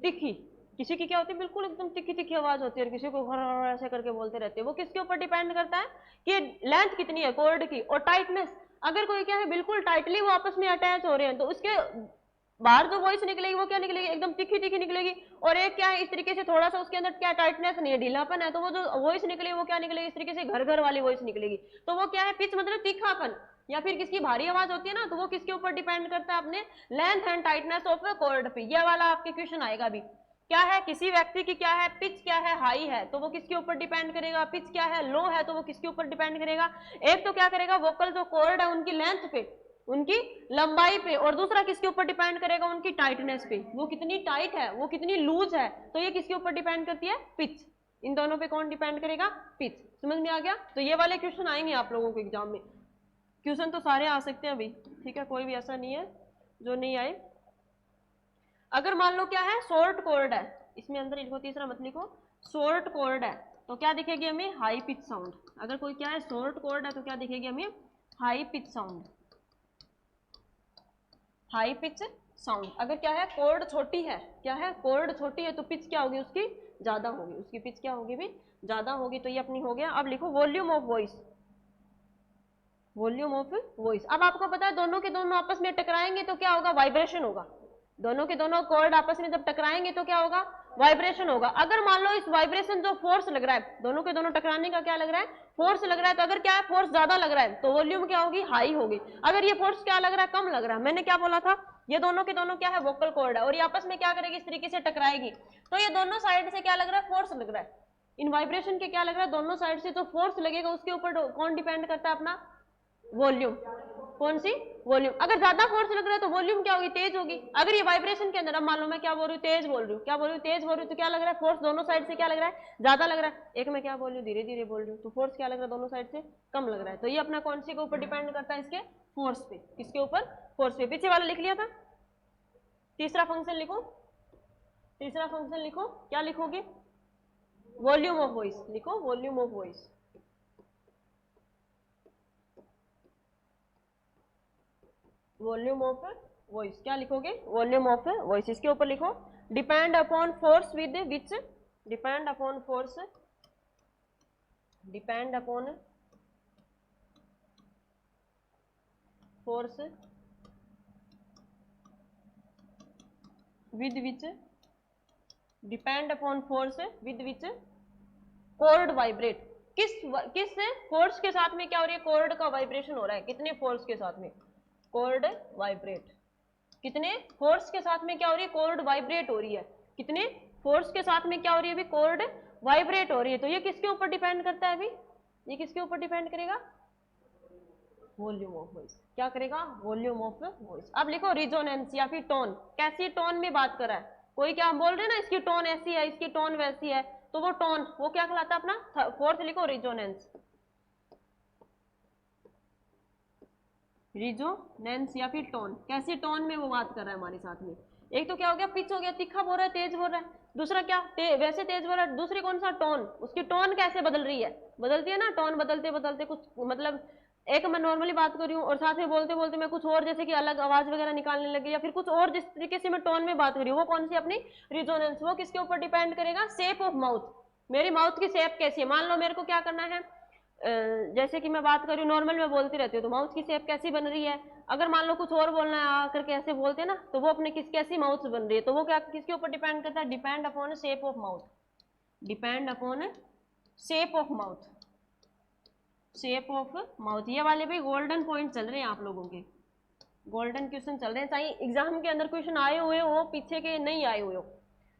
तिखी। किसी की क्या होती है, बिल्कुल एकदम तिखी तिखी आवाज होती है, और किसी को ऐसे करके बोलते रहते हैं। वो किसके ऊपर डिपेंड करता है कि लेंथ कितनी है कॉर्ड की, और टाइटनेस। अगर कोई क्या है बिल्कुल टाइटली वो आपस में अटैच हो रहे हैं, तो उसके बाहर जो वॉइस निकलेगी वो क्या निकलेगी, एकदम तिखी तिखी निकलेगी। और एक क्या है, इस तरीके से थोड़ा सा उसके अंदर क्या टाइटनेस नहीं है, ढीलापन है, तो वो जो वॉइस निकलेगी वो क्या निकलेगी, इस तरीके से घर घर वाली वॉइस निकलेगी। तो वो क्या है, पिच मतलब तीखापन। या फिर किसकी भारी आवाज होती है ना, तो वो किसके ऊपर डिपेंड करता है, अपने length and tightness of cord पे। ये वाला आपके क्वेश्चन आएगा अभी। क्या है, किसी व्यक्ति की क्या है, पिच क्या है, हाई है, तो वो किसके ऊपर डिपेंड करेगा। पिच क्या है, लो है, तो वो किसके ऊपर डिपेंड करेगा। एक तो क्या करेगा, वोकल जो कॉर्ड है उनकी लेंथ पे, उनकी लंबाई पे। और दूसरा किसके ऊपर डिपेंड करेगा, उनकी टाइटनेस पे, वो कितनी टाइट है, वो कितनी लूज है। तो ये किसके ऊपर डिपेंड करती है, पिच। इन दोनों पे कौन डिपेंड करेगा, पिच। समझ में आ गया। तो ये वाले क्वेश्चन आएंगे आप लोगों को एग्जाम में। क्वेश्चन तो सारे आ सकते हैं अभी, ठीक है, कोई भी ऐसा नहीं है जो नहीं आए। अगर मान लो क्या है, शॉर्ट कॉर्ड है, इसमें अंदर लिखो, तीसरा मत लिखो, शॉर्ट कॉर्ड है, तो क्या दिखेगी हमें, हाई पिच साउंड। अगर कोई क्या है, शॉर्ट कॉर्ड है, तो क्या दिखेगी हमें, high pitch sound, high pitch sound. अगर क्या है, कॉर्ड छोटी है, क्या है, कॉर्ड छोटी है, तो पिच क्या होगी उसकी, ज्यादा होगी, उसकी पिच क्या होगी भी, ज्यादा होगी। तो ये अपनी हो गया। अब लिखो volume of voice, volume of voice. अब आपको पता है दोनों के दोनों आपस में टकराएंगे तो क्या होगा, वाइब्रेशन होगा। दोनों के दोनों कॉर्ड आपस में जब टकराएंगे तो क्या होगा, वाइब्रेशन होगा। अगर मान लो इस वाइब्रेशन जो फोर्स लग रहा है, दोनों के दोनों टकराने का क्या लग रहा है, फोर्स लग रहा है, तो अगर क्या है, फोर्स ज्यादा लग रहा है, तो वॉल्यूम क्या होगी, हाई होगी। अगर ये फोर्स क्या लग रहा है, कम लग रहा है, मैंने क्या बोला था, ये दोनों के दोनों क्या है, वोकल कॉर्ड है, और ये आपस में क्या करेगी, इस तरीके से टकराएगी। तो ये दोनों साइड से क्या लग रहा है, फोर्स लग रहा है। इन वाइब्रेशन के क्या लग रहा है, दोनों साइड से जो फोर्स लगेगा उसके ऊपर कौन डिपेंड करता है, अपना वॉल्यूम। कौन सी? वॉल्यूम। अगर ज्यादा फोर्स लग रहा है तो वॉल्यूम क्या होगी? तेज होगी। अगर ये वाइब्रेशन के अंदर, अब मान लो मैं क्या बोल रही हूँ, तेज बोल रही हूँ, क्या बोल रही हूँ, तेज बोल रही हूँ, तो क्या लग रहा है? फोर्स दोनों साइड से क्या लग रहा है? ज्यादा लग रहा है। एक मैं क्या बोल रही हूँ, धीरे धीरे बोल रही हूँ, तो फोर्स क्या लग रहा है? दोनों साइड से कम लग रहा है। तो ये अपना कौन सी के ऊपर डिपेंड करता है? इसके फोर्स पे। किसके ऊपर? फोर्स पे। पीछे वाला लिख लिया था। तीसरा फंक्शन लिखो, तीसरा फंक्शन लिखो, क्या लिखोगे? वॉल्यूम ऑफ वॉइस लिखो, volume of voice. Volume of voice क्या लिखोगे? Volume of voice. इसके ऊपर लिखो depend upon force with which, depend upon force, depend upon force with which, depend upon force with which chord vibrate. किस किस force के साथ में क्या हो रही है? कॉर्ड का वाइब्रेशन हो रहा है। कितने फोर्स के साथ में? Cord vibrate. कितने फोर्स के साथ में क्या हो रही है? कॉर्ड वाइब्रेट हो रही है। कितने फोर्स के साथ में क्या हो रही है? अभी कॉर्ड वाइब्रेट हो रही है। तो ये किसके ऊपर डिपेंड करता है? अभी ये किसके ऊपर डिपेंड करेगा? Volume of voice. क्या करेगा? Volume of voice. अब लिखो रिजोनेंस या फिर टोन। कैसी टोन में बात कर रहा है? कोई क्या हम बोल रहे हैं ना, इसकी टोन ऐसी है, इसकी टोन वैसी है, तो वो टोन, वो क्या कहलाता है अपना? फोर्थ लिखो रिजोनेंस, रिजोनेंस या फिर टोन। कैसी टोन में वो बात कर रहा है हमारे साथ में? एक तो क्या हो गया? पिच हो गया, तीखा बोल रहा है, तेज बोल रहा है। दूसरा क्या? वैसे तेज बोल रहा है। दूसरी कौन सा? टोन। उसकी टोन कैसे बदल रही है? बदलती है ना टोन, बदलते बदलते कुछ मतलब, एक मैं नॉर्मली बात कर रही हूँ और साथ में बोलते बोलते मैं कुछ और, जैसे कि अलग आवाज वगैरह निकालने लगी, या फिर कुछ और जिस तरीके से मैं टोन में बात कर रही हूँ, वो कौन सी? अपनी रिजोनेंस। वो किसके ऊपर डिपेंड करेगा? Shape of mouth. मेरी माउथ की शेप कैसी है? मान लो मेरे को क्या करना है, जैसे कि मैं बात कर रही हूँ, नॉर्मल में बोलती रहती हूँ, तो माउथ की शेप कैसी बन रही है? अगर मान लो कुछ और बोलना है आकर के ऐसे बोलते हैं ना, तो वो अपने कैसी माउथ बन रही है? तो वो क्या किसके ऊपर डिपेंड करता है? Depend upon shape of mouth, depend upon shape of mouth, shape of mouth. ये वाले भी गोल्डन पॉइंट चल रहे हैं आप लोगों के, गोल्डन क्वेश्चन चल रहे हैं। चाहे एग्जाम के अंदर क्वेश्चन आए हुए हो, पीछे के नहीं आए हुए हो,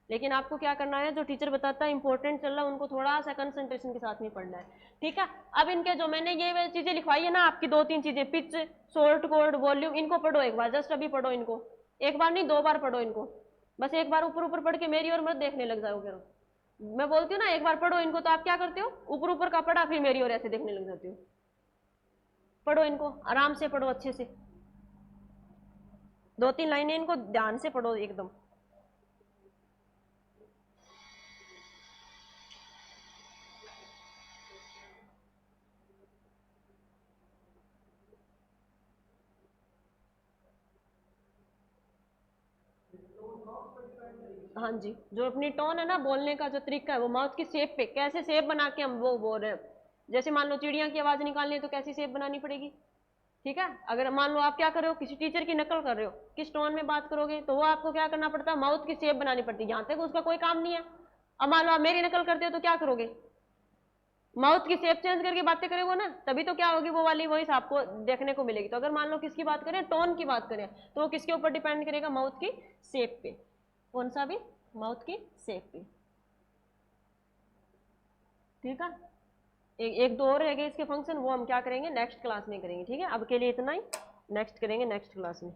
लेकिन आपको क्या करना है? जो टीचर बताता है इंपॉर्टेंट चल रहा है, उनको थोड़ा सा कंसंट्रेशन के साथ में पढ़ना है। ठीक है। अब इनके जो मैंने ये चीजें लिखवाई है ना आपकी, दो तीन चीजें, पिच, शॉर्ट कॉर्ड, वॉल्यूम, इनको पढ़ो एक बार, जस्ट अभी पढ़ो इनको। एक बार नहीं, दो बार पढ़ो इनको। बस एक बार ऊपर ऊपर पढ़ के मेरी और मत देखने लग जाओगे। मैं बोलती हूँ ना एक बार पढ़ो इनको, तो आप क्या करते हो? ऊपर ऊपर का पढ़ा, फिर मेरी और ऐसे देखने लग जाती हो। पढ़ो इनको, आराम से पढ़ो, अच्छे से। दो तीन लाइनें इनको ध्यान से पढ़ो एकदम। हाँ जी, जो अपनी टोन है ना, बोलने का जो तरीका है, वो माउथ की शेप पे, कैसे शेप बना के हम वो बोल रहे हैं। जैसे मान लो चिड़िया की आवाज निकालनी है, तो कैसी शेप बनानी पड़ेगी? ठीक है। अगर मान लो आप क्या कर रहे हो, किसी टीचर की नकल कर रहे हो, किस टोन में बात करोगे, तो वो आपको क्या करना पड़ता है? माउथ की शेप बनानी पड़ती है। यहाँ तक उसका कोई काम नहीं है। अब मान लो आप मेरी नकल करते हो, तो क्या करोगे? माउथ की शेप चेंज करके बातें करेंगे ना, तभी तो क्या होगी? वो वाली वॉइस आपको देखने को मिलेगी। तो अगर मान लो किसकी बात करें, टोन की बात करें, तो वो किसके ऊपर डिपेंड करेगा? माउथ की शेप पे। कौन सा भी? माउथ की शेप पे। ठीक है। एक दो और रह गए इसके फंक्शन, वो हम क्या करेंगे? नेक्स्ट क्लास में करेंगे। ठीक है, अब के लिए इतना ही, नेक्स्ट करेंगे नेक्स्ट क्लास में।